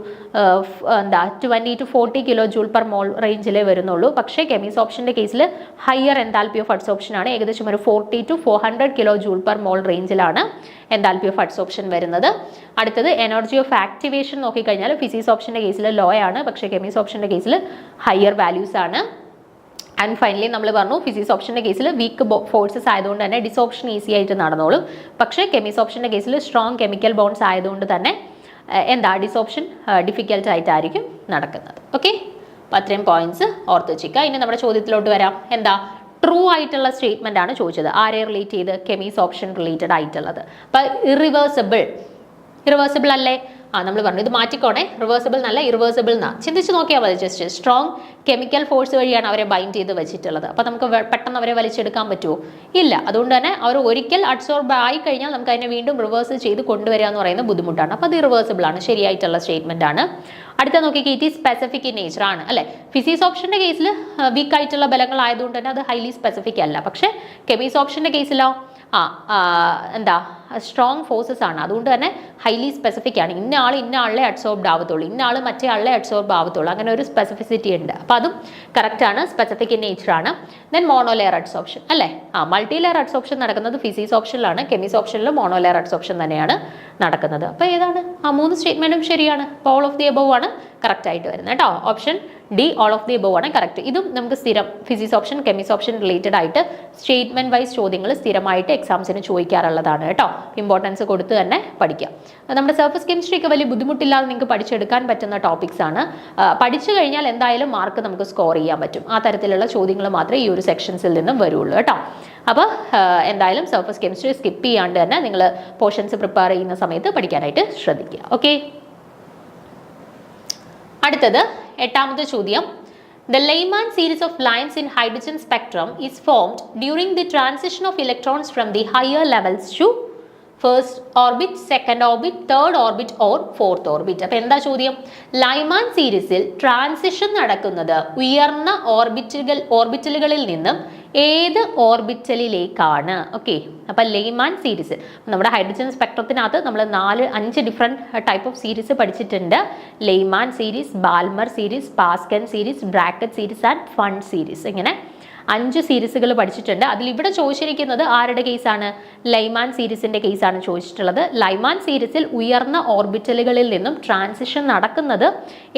20 to 40 kJ/mol റേഞ്ചിലേ വരുന്നുള്ളൂ. പക്ഷേ കെമിസ് ഓപ്ഷൻ്റെ കേസിൽ ഹയർ എൻതാൽപ്പി ഓഫ് അഡ്സോപ്ഷൻ ആണ്, ഏകദേശം ഒരു 40 to 400 kJ/mol റേഞ്ചിലാണ് എൻതാൽപ്പി ഓഫ് അഡ്സോപ്ഷൻ വരുന്നത്. അടുത്തത് എനർജി ഓഫ് ആക്ടിവേഷൻ നോക്കിക്കഴിഞ്ഞാൽ ഫിസിക്സ് ഓപ്ഷൻ്റെ കേസിൽ ലോ ആണ്, പക്ഷേ കെമിസ് ഓപ്ഷൻ്റെ കേസിൽ ഹയർ വാല്യൂസ് ആണ്. ആൻഡ് ഫൈനലി നമ്മൾ പറഞ്ഞു ഫിസിക്സ് ഓപ്ഷൻ്റെ കേസിൽ വീക്ക് ഫോഴ്സസ് ആയതുകൊണ്ട് തന്നെ ഡിസോപ്ഷൻ ഈസി ആയിട്ട് നടന്നോളും. പക്ഷേ കെമിസ് ഓപ്ഷൻ്റെ കേസിൽ സ്ട്രോങ് കെമിക്കൽ ബോൺസ് ആയതുകൊണ്ട് തന്നെ ഡിസോപ്ഷൻ ഡിഫിക്കൽട്ട് ആയിട്ടായിരിക്കും നടക്കുന്നത്. ഓക്കെ, അപ്പോൾ അത്രയും പോയിന്റ്സ് ഓർത്ത് വെച്ചിരിക്കുക. ഇനി നമ്മുടെ ചോദ്യത്തിലോട്ട് വരാം. ട്രൂ ആയിട്ടുള്ള സ്റ്റേറ്റ്മെന്റ് ആണ് ചോദിച്ചത്, ആരെ റിലേറ്റ് ചെയ്ത്, കെമിസ് ഓപ്ഷൻ റിലേറ്റഡ് ആയിട്ടുള്ളത്. അപ്പോൾ ഇറിവേഴ്സിബിൾ അല്ലേ? നമ്മൾ പറഞ്ഞു ഇത് മാറ്റിക്കോണേ, റിവേഴ്സിബിൾ എന്നല്ല ഇറിവേഴ്സിബിൾ എന്നാ, ചിന്തിച്ച് നോക്കിയാൽ മതി. ജസ്റ്റ് സ്ട്രോങ് കെമിക്കൽ ഫോഴ്സ് വഴിയാണ് അവരെ ബൈൻഡ് ചെയ്ത് വെച്ചിട്ടുള്ളത്. അപ്പോൾ നമുക്ക് പെട്ടെന്ന് അവരെ വലിച്ചെടുക്കാൻ പറ്റുമോ? ഇല്ല. അതുകൊണ്ട് തന്നെ അവർ ഒരിക്കൽ അഡ്സോർബ് ആയി കഴിഞ്ഞാൽ നമുക്ക് അതിനെ വീണ്ടും റിവേഴ്സ് ചെയ്ത് കൊണ്ടുവരിക എന്ന് പറയുന്നത് ബുദ്ധിമുട്ടാണ്. അപ്പോൾ അത് ഇറിവേഴ്സിബിൾ ആണ്, ശരിയായിട്ടുള്ള സ്റ്റേറ്റ്മെന്റ് ആണ്. അടുത്ത നോക്കിയാൽ it is specific in nature ആണ് അല്ലേ. ഫിസിക്സ് ഓപ്ഷന്റെ കേസിൽ വീക്ക് ആയിട്ടുള്ള ബലങ്ങൾ ആയതുകൊണ്ട് തന്നെ അത് ഹൈലി സ്പെസിഫിക് അല്ല. പക്ഷേ കെമിസ് ഓപ്ഷന്റെ കേസിലോ സ്ട്രോങ് ഫോഴ്സസ് ആണ്, അതുകൊണ്ട് തന്നെ ഹൈലി സ്പെസിഫിക് ആണ്. ഇന്ന ആളെ അഡ്സോർബ്ഡ് ആവത്തുള്ളൂ, ഇന്ന ആൾ മറ്റേ ആളെ അഡ്സോർബ് ആവത്തുള്ളൂ, അങ്ങനെ ഒരു സ്പെസിഫിസിറ്റി ഉണ്ട്. അപ്പോൾ അതും കറക്റ്റ് ആണ്, സ്പെസിഫിക് ഇൻ നേച്ചർ ആണ്. ദെൻ മോണോ ലെയർ അഡ്സോപ്ഷൻ അല്ലേ, മൾട്ടി ലെയർ അഡ്സോപ്ഷൻ നടക്കുന്നത് ഫിസിക്സ് ഓപ്ഷനിലാണ്, കെമിസ് ഓപ്ഷനിൽ മോണോ ലെയർ അഡ്സോപ്ഷൻ തന്നെയാണ് നടക്കുന്നത്. അപ്പോൾ ഏതാണ്? 3 സ്റ്റേറ്റ്മെന്റും ശരിയാണ്. ഓൾ ഓഫ് ദി എബവ് ആണ് കറക്റ്റ് ആയിട്ട് വരുന്നത് കേട്ടോ. Option D all of the above ആണ് കറക്റ്റ്. ഇതും നമുക്ക് സ്ഥിരം ഫിസിക്സ് ഓപ്ഷൻ കെമിസ് ഓപ്ഷൻ റിലേറ്റഡ് ആയിട്ട് സ്റ്റേറ്റ്മെന്റ് വൈസ് ചോദ്യങ്ങൾ സ്ഥിരമായിട്ട് എക്സാംസിന് ചോദിക്കാറുള്ളതാണ് കേട്ടോ. ഇമ്പോർട്ടൻസ് കൊടുത്ത് തന്നെ പഠിക്കാം. നമ്മുടെ സർഫസ് കെമിസ്ട്രി ഒക്കെ വലിയ ബുദ്ധിമുട്ടില്ലാതെ നിങ്ങൾക്ക് പഠിച്ചെടുക്കാൻ പറ്റുന്ന ടോപ്പിക്സ് ആണ്. പഠിച്ചു കഴിഞ്ഞാൽ എന്തായാലും മാർക്ക് നമുക്ക് സ്കോർ ചെയ്യാൻ പറ്റും. ആ തരത്തിലുള്ള ചോദ്യങ്ങൾ മാത്രമേ ഈ ഒരു സെക്ഷൻസിൽ നിന്നും വരുള്ളൂ കേട്ടോ. അപ്പോൾ എന്തായാലും സർഫസ് കെമിസ്ട്രി സ്കിപ്പ് ചെയ്യാണ്ട് തന്നെ നിങ്ങൾ പോർഷൻസ് പ്രിപ്പയർ ചെയ്യുന്ന സമയത്ത് പഠിക്കാനായിട്ട് ശ്രദ്ധിക്കുക. ഓക്കെ, അടുത്തത് 8ാമത്തെ ചോദ്യം. The Lyman series of lines in hydrogen spectrum is formed during the transition of electrons from the higher levels to first orbit, second orbit, third orbit or fourth orbit. അപ്പോൾ എന്താ ചോദ്യം? Lyman സീരീസിൽ transition നടക്കുന്നത് ഉയർന്ന ഓർബിറ്റലുകളിൽ നിന്നും ഏത് ഓർബിറ്റലിലേക്കാണ്? ഓക്കെ, അപ്പോൾ ലൈമാൻ സീരീസ് നമ്മുടെ ഹൈഡ്രജൻ സ്പെക്ട്രത്തിനകത്ത് നമ്മൾ 5 ഡിഫറെൻറ്റ് ടൈപ്പ് ഓഫ് സീരീസ് പഠിച്ചിട്ടുണ്ട്. Lyman series, Balmer series, Paschen series, Brackett series and Pfund series, ഇങ്ങനെ 5 സീരീസുകൾ പഠിച്ചിട്ടുണ്ട്. അതിൽ ഇവിടെ ചോദിച്ചിരിക്കുന്നത് ആരുടെ കേസാണ്? ലൈമാൻ സീരീസിന്റെ കേസാണ് ചോദിച്ചിട്ടുള്ളത്. ലൈമാൻ സീരീസിൽ ഉയർന്ന ഓർബിറ്റലുകളിൽ നിന്നും ട്രാൻസിഷൻ നടക്കുന്നത്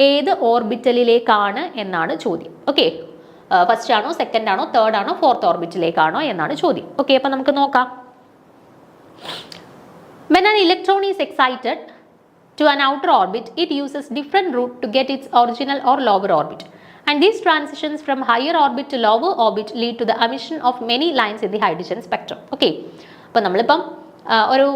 ഏത് ഓർബിറ്റലിലേക്കാണ് എന്നാണ് ചോദ്യം. ഓക്കെ, ഫസ്റ്റ് ആണോ, സെക്കൻഡ് ആണോ, തേർഡ് ആണോ, ഫോർത്ത് ഓർബിറ്റിലേക്കാണോ എന്നാണ് ചോദ്യം. ഓക്കെ, അപ്പം നമുക്ക് നോക്കാം. When an electron is excited to an outer orbit, it uses different route to get its original or lower orbit. And these transitions from higher orbit to lower orbit lead to the emission of many lines in the hydrogen spectrum. Okay, അപ്പോൾ നമ്മളിപ്പം ഒരു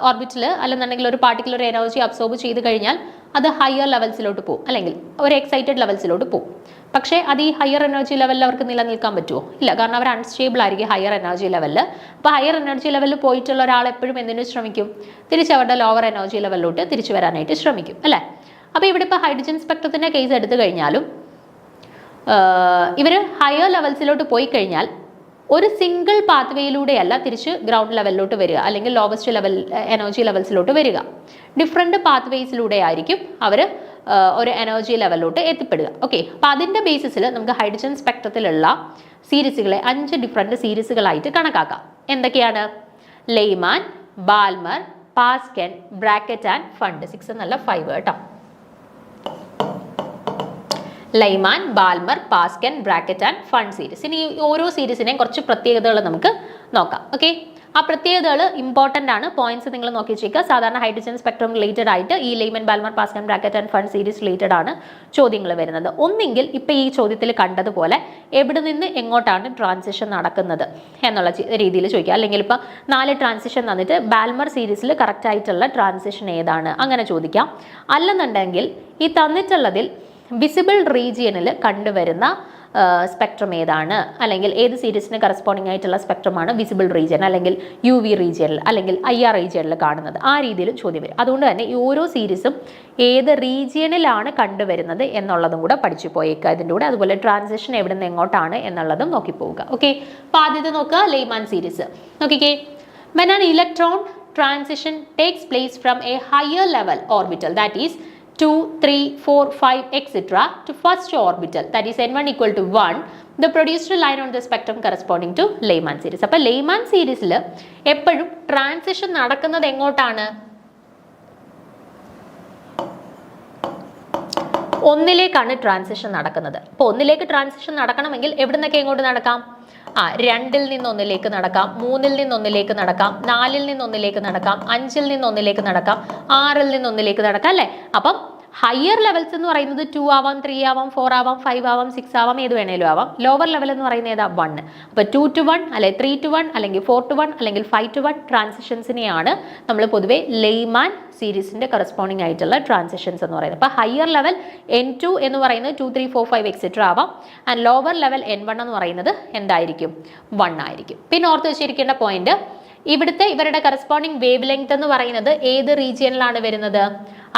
ഓർബിറ്റിൽ അല്ലെന്നുണ്ടെങ്കിൽ ഒരു particular energy absorb ചെയ്ത് കഴിഞ്ഞാൽ അത് higher ലെവൽസിലോട്ട് പോകും, അല്ലെങ്കിൽ ഒരു എക്സൈറ്റഡ് ലെവൽസിലോട്ട് പോകും. പക്ഷേ അത് ഈ ഹയർ എനർജി ലെവലിൽ അവർക്ക് നിലനിൽക്കാൻ പറ്റുമോ? ഇല്ല, കാരണം അവർ അൺസ്റ്റേബിൾ ആയിരിക്കും ഹയർ എനർജി ലെവലിൽ. അപ്പോൾ ഹയർ എനർജി ലെവലിൽ പോയിട്ടുള്ള ഒരാൾ എപ്പോഴും എന്തിനു ശ്രമിക്കും? തിരിച്ച് അവരുടെ ലോവർ എനർജി ലെവലിലോട്ട് തിരിച്ചു വരാനായിട്ട് ശ്രമിക്കും അല്ലേ. അപ്പോൾ ഇവിടെ ഇപ്പോൾ ഹൈഡ്രജൻ സ്പെക്ട്രത്തിൻ്റെ കേസ് എടുത്തു കഴിഞ്ഞാലും ഇവർ ഹയർ ലെവൽസിലോട്ട് പോയി കഴിഞ്ഞാൽ ഒരു സിംഗിൾ പാത്വേയിലൂടെയല്ല തിരിച്ച് ഗ്രൗണ്ട് ലെവലിലോട്ട് വരിക, അല്ലെങ്കിൽ ലോവസ്റ്റ് ലെവൽ എനർജി ലെവൽസിലോട്ട് വരിക. ഡിഫറെൻറ്റ് പാത്വേസിലൂടെ ആയിരിക്കും അവർ ഒരു എനർജി ലെവലിലോട്ട് എത്തിപ്പെടുക. ഓക്കെ, അപ്പോൾ അതിൻ്റെ ബേസിസിൽ നമുക്ക് ഹൈഡ്രജൻ സ്പെക്ട്രത്തിലുള്ള സീരീസുകളെ 5 ഡിഫറെൻറ്റ് സീരീസുകളായിട്ട് കണക്കാക്കാം. എന്തൊക്കെയാണ്? Lyman, Balmer, Paschen, Brackett and Pfund. 6 എന്നല്ല 5 കേട്ടോ. Lyman, Balmer, Paschen, Brackett and Pfund series. ഇനി ഓരോ സീരീസിനെയും കുറച്ച് പ്രത്യേകതകൾ നമുക്ക് നോക്കാം. ഓക്കെ, ആ പ്രത്യേകതകൾ ഇമ്പോർട്ടൻ്റ് ആണ്. പോയിന്റ്സ് നിങ്ങൾ നോക്കി വെച്ചേക്കുക. സാധാരണ ഹൈഡ്രജൻ സ്പെക്ട്രം റിലേറ്റഡ് ആയിട്ട് ഈ Lyman Balmer Paschen Brackett and Pfund series related ആണ് ചോദ്യങ്ങൾ വരുന്നത്. ഒന്നെങ്കിൽ ഇപ്പം ഈ ചോദ്യത്തിൽ കണ്ടതുപോലെ എവിടെ നിന്ന് എങ്ങോട്ടാണ് ട്രാൻസിഷൻ നടക്കുന്നത് എന്നുള്ള രീതിയിൽ ചോദിക്കുക. അല്ലെങ്കിൽ ഇപ്പം 4 ട്രാൻസിഷൻ തന്നിട്ട് ബാൽമർ സീരീസിൽ കറക്റ്റ് ആയിട്ടുള്ള ട്രാൻസിഷൻ ഏതാണ് അങ്ങനെ ചോദിക്കാം. അല്ലെന്നുണ്ടെങ്കിൽ ഈ തന്നിട്ടുള്ളതിൽ വിസിബിൾ റീജിയനിൽ കണ്ടുവരുന്ന സ്പെക്ട്രം ഏതാണ്, അല്ലെങ്കിൽ ഏത് സീരീസിന് കറസ്പോണ്ടിങ് ആയിട്ടുള്ള സ്പെക്ട്രമാണ് വിസിബിൾ റീജിയൻ, അല്ലെങ്കിൽ UV റീജിയനിൽ, അല്ലെങ്കിൽ IR റീജിയനിൽ കാണുന്നത്, ആ രീതിയിലും ചോദ്യം വരും. അതുകൊണ്ട് തന്നെ ഈ ഓരോ സീരീസും ഏത് റീജിയനിലാണ് കണ്ടുവരുന്നത് എന്നുള്ളതും കൂടെ പഠിച്ചു പോയേക്കുക ഇതിൻ്റെ കൂടെ. അതുപോലെ ട്രാൻസിഷൻ എവിടെ നിന്ന് എങ്ങോട്ടാണ് എന്നുള്ളതും നോക്കി പോവുക. ഓക്കെ, അപ്പോൾ ആദ്യത്തെ നോക്കുക ലെയ്മാൻ സീരീസ് നോക്കിക്കേ. When an electron transition takes place from a higher level orbital, that is 2, 3, 4, 5, etc. to first orbital, that is n1 equal to 1, the produced line on the spectrum corresponding to Lehman series. അപ്പോൾ ലെയ്മാൻ സീരീസിൽ എപ്പോഴും transition നടക്കുന്നത് എങ്ങോട്ടാണ്? ഒന്നിലേക്കാണ് transition നടക്കുന്നത്. അപ്പോൾ ഒന്നിലേക്ക് transition നടക്കണമെങ്കിൽ എവിടെ നിന്നൊക്കെ എങ്ങോട്ട് നടക്കാം? 2ൽ നിന്ന് 1ലേക്ക് നടക്കാം, 3ൽ നിന്ന് 1ലേക്ക് നടക്കാം, 4ൽ നിന്ന് 1ലേക്ക് നടക്കാം, 5ൽ നിന്ന് 1ലേക്ക് നടക്കാം, 6ൽ നിന്ന് 1ലേക്ക് നടക്കാം അല്ലേ? അപ്പം ഹയർ ലെവൽസ് എന്ന് പറയുന്നത് 2 ആവാം, 3 ആവാം, 4 ആവാം, 5 ആവാം, 6 ആവാം, ഏത് വേണേലും ആവാം. ലോവർ ലെവൽ എന്ന് പറയുന്നത് ഏതാ? 1. അപ്പോൾ 2 to 1 അല്ലെങ്കിൽ 3 to 1 അല്ലെങ്കിൽ 4 to 1 അല്ലെങ്കിൽ 5 to 1 ട്രാൻസിഷൻസിനെയാണ് നമ്മൾ പൊതുവെ ലെയ്മാൻ സീരീസിന്റെ കറസ്പോണ്ടിങ് ആയിട്ടുള്ള ട്രാൻസിഷൻസ് എന്ന് പറയുന്നത്. അപ്പോൾ ഹയർ ലെവൽ N2 എന്ന് പറയുന്നത് 2, 3, 4, 5 എക്സെട്ര ആവാം. ആൻഡ് ലോവർ ലെവൽ N1 എന്ന് പറയുന്നത് എന്തായിരിക്കും? 1 ആയിരിക്കും. പിന്നെ ഓർത്ത് വെച്ചിരിക്കേണ്ട പോയിന്റ്, ഇവിടുത്തെ ഇവരുടെ കറസ്പോണ്ടിങ് വേവ് ലെങ്ത് എന്ന് പറയുന്നത് ഏത് റീജിയനിലാണ് വരുന്നത്?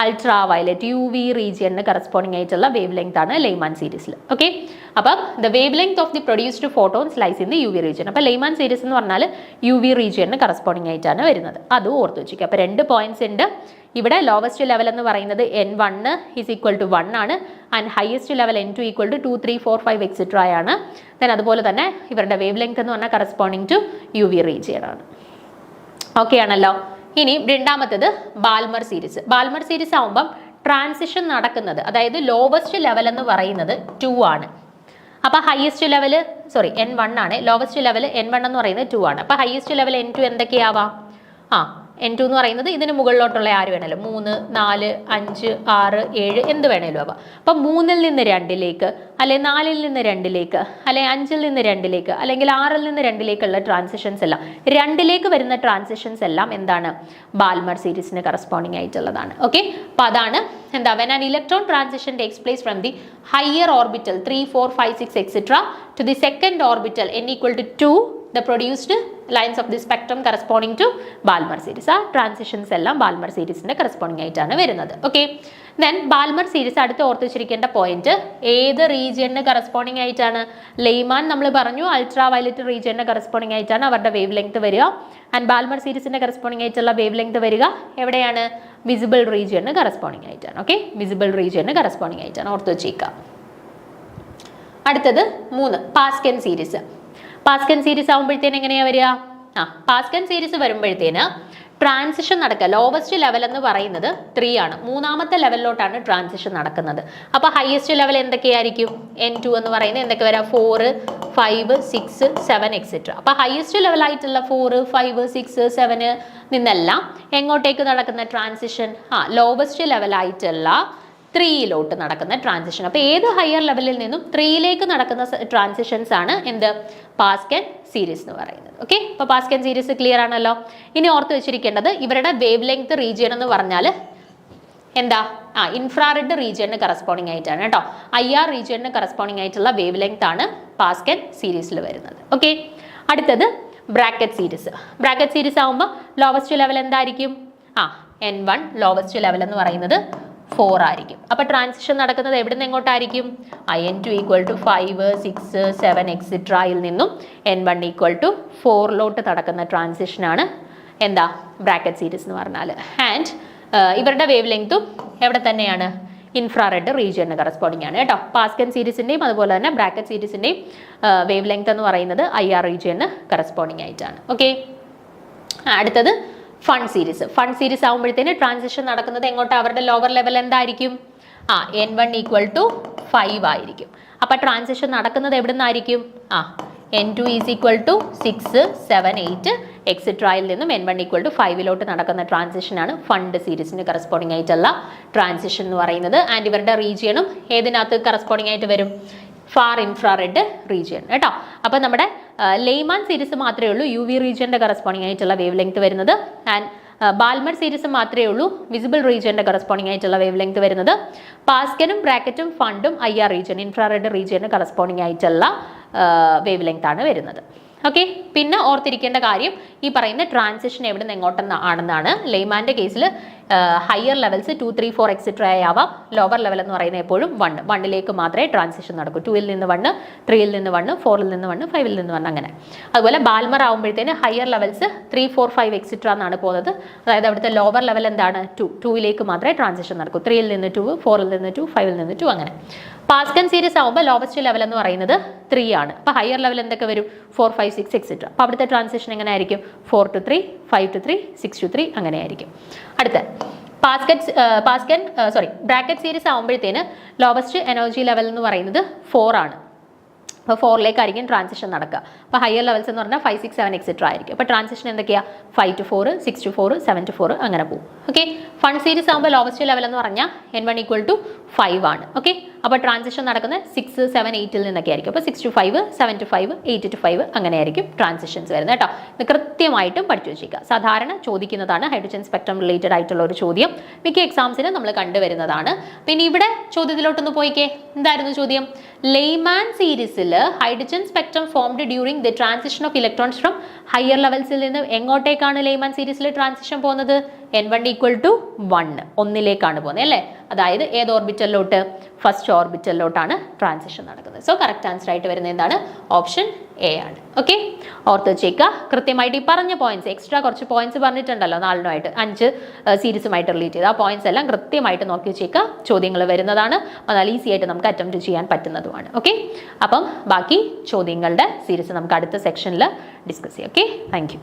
അൾട്രാ വയലറ്റ് UV റീജിയനിന് കറസ്പോണ്ടിങ് ആയിട്ടുള്ള വേവ് ലെങ്ത് ആണ് ലെയ്മാൻ സീരീസിൽ. ഓക്കെ, അപ്പം the wavelength of the produced photons lies in the UV region. അപ്പോൾ ലെയ്മാൻ സീരീസ് എന്ന് പറഞ്ഞാൽ UV റീജിയനിന് കറസ്പോണ്ടിങ് ആയിട്ടാണ് വരുന്നത്. അതും ഓർത്ത് വെച്ചിരിക്കുക. അപ്പോൾ 2 പോയിന്റ്സ് ഉണ്ട്. ഇവിടെ ലോവസ്റ്റ് ലെവൽ എന്ന് പറയുന്നത് N1 ഈസ് ഈക്വൽ ടു 1 ആണ്. And highest level N2 equal to 2, 3, 4, 5 et cetera ആണ്. ദെൻ അതുപോലെ തന്നെ ഇവരുടെ വേവ് ലെങ്ത് എന്ന് പറഞ്ഞാൽ കറസ്പോണ്ടിങ് ടു UV റീജിയൻ ആണ്. ഓക്കെ ആണല്ലോ. ഇനി രണ്ടാമത്തേത് ബാൽമർ സീരീസ്. ബാൽമർ സീരീസ് ആകുമ്പം ട്രാൻസിഷൻ നടക്കുന്നത്, അതായത് ലോവസ്റ്റ് ലെവൽ എന്ന് പറയുന്നത് 2 ആണ്. അപ്പോൾ ഹയസ്റ്റ് ലെവൽ N1 ആണ്. ലോവസ്റ്റ് ലെവൽ N1 എന്ന് പറയുന്നത് 2 ആണ്. അപ്പോൾ ഹയസ്റ്റ് ലെവൽ N2 എന്തൊക്കെയാവാം? N2 എന്ന് പറയുന്നത് ഇതിന് മുകളിലോട്ടുള്ള ആര് വേണമല്ലോ, 3, 4, 5, 6, 7 എന്ത് വേണേലും ആവാം. അപ്പം 3ൽ നിന്ന് 2ലേക്ക്, അല്ലെ 4ൽ നിന്ന് 2ലേക്ക്, അല്ലെ 5ൽ നിന്ന് 2ലേക്ക്, അല്ലെങ്കിൽ 6ൽ നിന്ന് 2ലേക്കുള്ള ട്രാൻസിഷൻസ് എല്ലാം, 2ലേക്ക് വരുന്ന ട്രാൻസിഷൻസ് എല്ലാം എന്താണ്? ബാൽമർ സീരീസിന് കറസ്പോണ്ടിങ് ആയിട്ടുള്ളതാണ്. ഓക്കെ, അപ്പോൾ അതാണ് എന്താ, when an electron transition takes place from the higher orbital 3, 4, 5, 6 etc. to the second orbital n equal to 2, the produced lines of the spectrum corresponding to Balmer series. ആ transitions എല്ലാം Ballmer സീരീസിന്റെ corresponding ആയിട്ടാണ് വരുന്നത്. Okay, then Balmer series അടുത്ത് ഓർത്ത് വെച്ചിരിക്കേണ്ട point, ഏത് റീജിയന് corresponding ആയിട്ടാണ്? ലെയ്മാൻ നമ്മൾ പറഞ്ഞു അൾട്രാ വയലറ്റ് റീജിയന് കറസ്പോണ്ടിങ് ആയിട്ടാണ് അവരുടെ വേവ് ലെങ്ത് വരിക. ആൻഡ് ബാൽമർ സീരീസിന്റെ കറസ്പോണ്ടിങ് ആയിട്ടുള്ള വേവ് ലെങ്ത് വരിക എവിടെയാണ്? വിസിബിൾ റീജിയന് കറസ്പോണ്ടിങ് ആയിട്ടാണ്. ഓക്കെ, വിസിബിൾ റീജിയന് കറസ്പോണ്ടിങ് ആയിട്ടാണ്, ഓർത്ത് വെച്ചേക്കുക. അടുത്തത് 3 പാസ്കൻ സീരീസ്. പാസ്കൻ സീരീസ് ആകുമ്പോഴത്തേന് എങ്ങനെയാ വരിക? പാസ്കൻ സീരീസ് വരുമ്പോഴത്തേന് ട്രാൻസിഷൻ നടക്കുക, ലോവസ്റ്റ് ലെവൽ എന്ന് പറയുന്നത് 3 ആണ്. 3ാമത്തെ ലെവലിലോട്ടാണ് ട്രാൻസിഷൻ നടക്കുന്നത്. അപ്പോൾ ഹയസ്റ്റ് ലെവൽ എന്തൊക്കെയായിരിക്കും? N2 എന്ന് പറയുന്നത് എന്തൊക്കെ വരാം? 4, 5, 6, 7 എക്സെട്ര. അപ്പോൾ ഹയസ്റ്റ് ലെവലായിട്ടുള്ള 4, 5, 6, 7 നിന്നെല്ലാം എങ്ങോട്ടേക്ക് നടക്കുന്ന ട്രാൻസിഷൻ? ലോവസ്റ്റ് ലെവലായിട്ടുള്ള 3യിലോട്ട് നടക്കുന്ന ട്രാൻസിഷൻ. അപ്പോൾ ഏത് ഹയർ ലെവലിൽ നിന്നും 3യിലേക്ക് നടക്കുന്ന ട്രാൻസിഷൻസ് ആണ് എന്ത്? പാസ്കൻ സീരീസ് എന്ന് പറയുന്നത്. ഓക്കെ, അപ്പോൾ പാസ്കൻ സീരീസ് ക്ലിയർ ആണല്ലോ. ഇനി ഓർത്ത് വെച്ചിരിക്കേണ്ടത്, ഇവരുടെ വേവ് ലെങ്ത് റീജിയൻ എന്ന് പറഞ്ഞാൽ എന്താ? ഇൻഫ്രാറെഡ് റീജിയന് കറസ്പോണ്ടിങ് ആയിട്ടാണ് കേട്ടോ. IR റീജിയന് കറസ്പോണ്ടിങ് ആയിട്ടുള്ള വേവ് ലെങ്ത് ആണ് പാസ്കൻ സീരീസിൽ വരുന്നത്. ഓക്കെ, അടുത്തത് ബ്രാക്കറ്റ് സീരീസ്. ബ്രാക്കറ്റ് സീരീസ് ആകുമ്പോൾ ലോവസ്റ്റ് ലെവൽ എന്തായിരിക്കും? N1 ലോവസ്റ്റ് ലെവൽ എന്ന് പറയുന്നത് 4 ആയിരിക്കും. അപ്പോൾ ട്രാൻസിഷൻ നടക്കുന്നത് എവിടെ നിന്ന് എങ്ങോട്ടായിരിക്കും? N2 ഈക്വൽ ടു 5, 6, 7 എക്സെട്രയിൽ നിന്നും N1 ഈക്വൽ ടു 4ലോട്ട് നടക്കുന്ന ട്രാൻസിഷനാണ് എന്താ? ബ്രാക്കറ്റ് സീരീസ് എന്ന് പറഞ്ഞാൽ. ആൻഡ് ഇവരുടെ വേവ് ലെങ്തും എവിടെ തന്നെയാണ്? ഇൻഫ്രാറെഡ് റീജിയന് കറസ്പോണ്ടിങ് ആണ് കേട്ടോ. പാസ്കൻ സീരീസിൻ്റെയും അതുപോലെ തന്നെ ബ്രാക്കറ്റ് സീരീസിൻ്റെയും വേവ് ലെങ്ത് എന്ന് പറയുന്നത് IR റീജിയന് കറസ്പോണ്ടിങ് ആയിട്ടാണ്. ഓക്കെ, അടുത്തത് ഫണ്ട് സീരീസ്. ഫണ്ട് സീരീസ് ആകുമ്പോഴത്തേന് ട്രാൻസിഷൻ നടക്കുന്നത് എങ്ങോട്ടാ? അവരുടെ ലോവർ ലെവൽ എന്തായിരിക്കും? N1 ഈക്വൽ ടു 5 ആയിരിക്കും. അപ്പോൾ ട്രാൻസിഷൻ നടക്കുന്നത് എവിടെ നിന്നായിരിക്കും? N2 ഈസ് ഈക്വൽ ടു 6, 7, 8 എക്സെട്രയിൽ നിന്നും N1 ഈക്വൽ ടു 5 നടക്കുന്ന ട്രാൻസിഷനാണ് ഫണ്ട് സീരീസിന് കറസ്പോണ്ടിങ് ആയിട്ടുള്ള ട്രാൻസിഷൻ എന്ന് പറയുന്നത്. ആൻഡ് ഇവരുടെ റീജിയണും ഏതിനകത്ത് കറസ്പോണ്ടിങ് ആയിട്ട് വരും? ഫാർ ഇൻഫ്രാറെഡ് റീജിയൻ കേട്ടോ. അപ്പോൾ നമ്മുടെ ലെയ്മാൻ സീരീസ് മാത്രമേ ഉള്ളൂ UV റീജിയൻ്റെ കറസ്പോണ്ടിങ് ആയിട്ടുള്ള വേവ് ലെങ്ത് വരുന്നത്. ആൻഡ് ബാൽമർ സീരീസ് മാത്രമേ ഉള്ളൂ വിസിബിൾ റീജിയൻ്റെ കറസ്പോണ്ടിങ് ആയിട്ടുള്ള വേവ് ലെങ്ത് വരുന്നത്. പാസ്കനും ബ്രാക്കറ്റും ഫണ്ടും IR റീജിയൻ ഇൻഫ്രാറെഡ് റീജിയന് കറസ്പോണ്ടിങ് ആയിട്ടുള്ള വേവ് ലെങ്ത് ആണ് വരുന്നത്. ഓക്കെ, പിന്നെ ഓർത്തിരിക്കേണ്ട കാര്യം ഈ പറയുന്ന ട്രാൻസിഷൻ എവിടെ നിന്ന് എങ്ങോട്ടെന്ന് ആണെന്നാണ്. ലെയ്മാൻ്റെ കേസിൽ ഹയർ ലെവൽസ് 2, 3, 4 എക്സെട്ര ആവാം. ലോവർ ലെവൽ എന്ന് പറയുന്നത് എപ്പോഴും 1 മാത്രമേ ട്രാൻസിഷൻ നടക്കൂ. 2ൽ നിന്ന് 1, 3ൽ നിന്ന് 1, 4ൽ നിന്ന് 1, 5ൽ നിന്ന് 1 അങ്ങനെ. അതുപോലെ ബാൽമർ ആകുമ്പോഴത്തേന് ഹയർ ലെവൽസ് 3, 4, 5 എക്സെട്ര എന്നാണ് പോകുന്നത്. അതായത് അവിടുത്തെ ലോവർ ലെവൽ എന്താണ്? 2ലേക്ക് മാത്രമേ ട്രാൻസിഷൻ നടക്കൂ. 3ൽ നിന്ന് 2, 4ൽ നിന്ന് 2, 5ൽ നിന്ന് 2 അങ്ങനെ. പാസ്കൻ സീരീസ് ആകുമ്പോൾ ലോവസ്റ്റ് ലെവൽ എന്ന് പറയുന്നത് 3 ആണ്. അപ്പോൾ ഹയർ ലെവൽ എന്തൊക്കെ വരും? 4, 5, 6 എക്സെട്ര. അപ്പോൾ അവിടുത്തെ ട്രാൻസിഷൻ എങ്ങനെ ആയിരിക്കും? 4 to 3, 5 to 3, 6 to 3 അങ്ങനെ ആയിരിക്കും. അടുത്ത ബ്രാക്കറ്റ് സീരീസ് ആകുമ്പോഴത്തേന് ലോവസ്റ്റ് എനർജി ലെവൽ എന്ന് പറയുന്നത് 4 ആണ്. അപ്പോൾ 4ലേക്കായിരിക്കും ട്രാൻസിഷൻ നടക്കുക. അപ്പോൾ ഹയർ ലെവൽസ് എന്ന് പറഞ്ഞാൽ 5, 6, 7 എക്സെട്ര ആയിരിക്കും. അപ്പോൾ ട്രാൻസിഷൻ എന്തൊക്കെയാണ്? 5 to 4, 6 to 4, 7 to 4 അങ്ങനെ പോകും. ഓക്കെ, ഫണ്ട് സീരീസ് ആകുമ്പോൾ ലോവസ്റ്റ് ലെവൽ എന്ന് പറഞ്ഞാൽ N1 ഈക്വൽ ടു 5 ആണ്. ഓക്കെ, അപ്പോൾ ട്രാൻസിഷൻ നടക്കുന്നത് 6, 7, 8ൽ നിന്നൊക്കെ ആയിരിക്കും. അപ്പോൾ 6 to 5, 7 to 5, 8 to 5 അങ്ങനെയായിരിക്കും ട്രാൻസിഷൻസ് വരുന്നത് കേട്ടോ. ഇത് കൃത്യമായിട്ടും പഠിച്ചു വെച്ചേക്കുക. സാധാരണ ചോദിക്കുന്നതാണ് ഹൈഡ്രജൻ സ്പെക്ട്രം റിലേറ്റഡ് ആയിട്ടുള്ള ഒരു ചോദ്യം. മിക്ക എക്സാംസിന് നമ്മൾ കണ്ടുവരുന്നതാണ്. പിന്നെ ഇവിടെ ചോദ്യത്തിലോട്ടൊന്ന് പോയിക്കേ. എന്തായിരുന്നു ചോദ്യം? ലെയ്മാൻ സീരീസിൽ hydrogen spectrum formed during the transition of electrons from higher ലെവൽസിൽ നിന്ന് എങ്ങോട്ടേക്കാണ് ലെയ്മാൻ സീരീസിൽ ട്രാൻസിഷൻ പോകുന്നത്? N1 ഈക്വൽ ടു 1 ഒന്നിലേക്കാണ് പോകുന്നത് അല്ലേ? അതായത് ഏത് ഓർബിറ്റലിലോട്ട്? ഫസ്റ്റ് ഓർബിറ്റലിലോട്ടാണ് ട്രാൻസിഷൻ നടക്കുന്നത്. സോ കറക്റ്റ് ആൻസർ ആയിട്ട് വരുന്നത് എന്താണ്? ഓപ്ഷൻ A ആണ്. ഓക്കെ, ഓർത്ത് വെച്ചേക്കുക. കൃത്യമായിട്ട് ഈ പറഞ്ഞ പോയിന്റ്സ്, എക്സ്ട്രാ കുറച്ച് പോയിന്റ്സ് പറഞ്ഞിട്ടുണ്ടല്ലോ 4 5 സീരീസുമായിട്ട് റിലേറ്റ് ചെയ്ത് ആ പോയിന്റ്സ് എല്ലാം കൃത്യമായിട്ട് നോക്കി വെച്ചേക്കുക. ചോദ്യങ്ങൾ വരുന്നതാണ്, എന്നാൽ ഈസി ആയിട്ട് നമുക്ക് അറ്റംപ്റ്റ് ചെയ്യാൻ പറ്റുന്നതുമാണ്. ഓക്കെ, അപ്പം ബാക്കി ചോദ്യങ്ങളുടെ സീരീസ് നമുക്ക് അടുത്ത സെക്ഷനിൽ ഡിസ്കസ് ചെയ്യാം. Okay, thank you.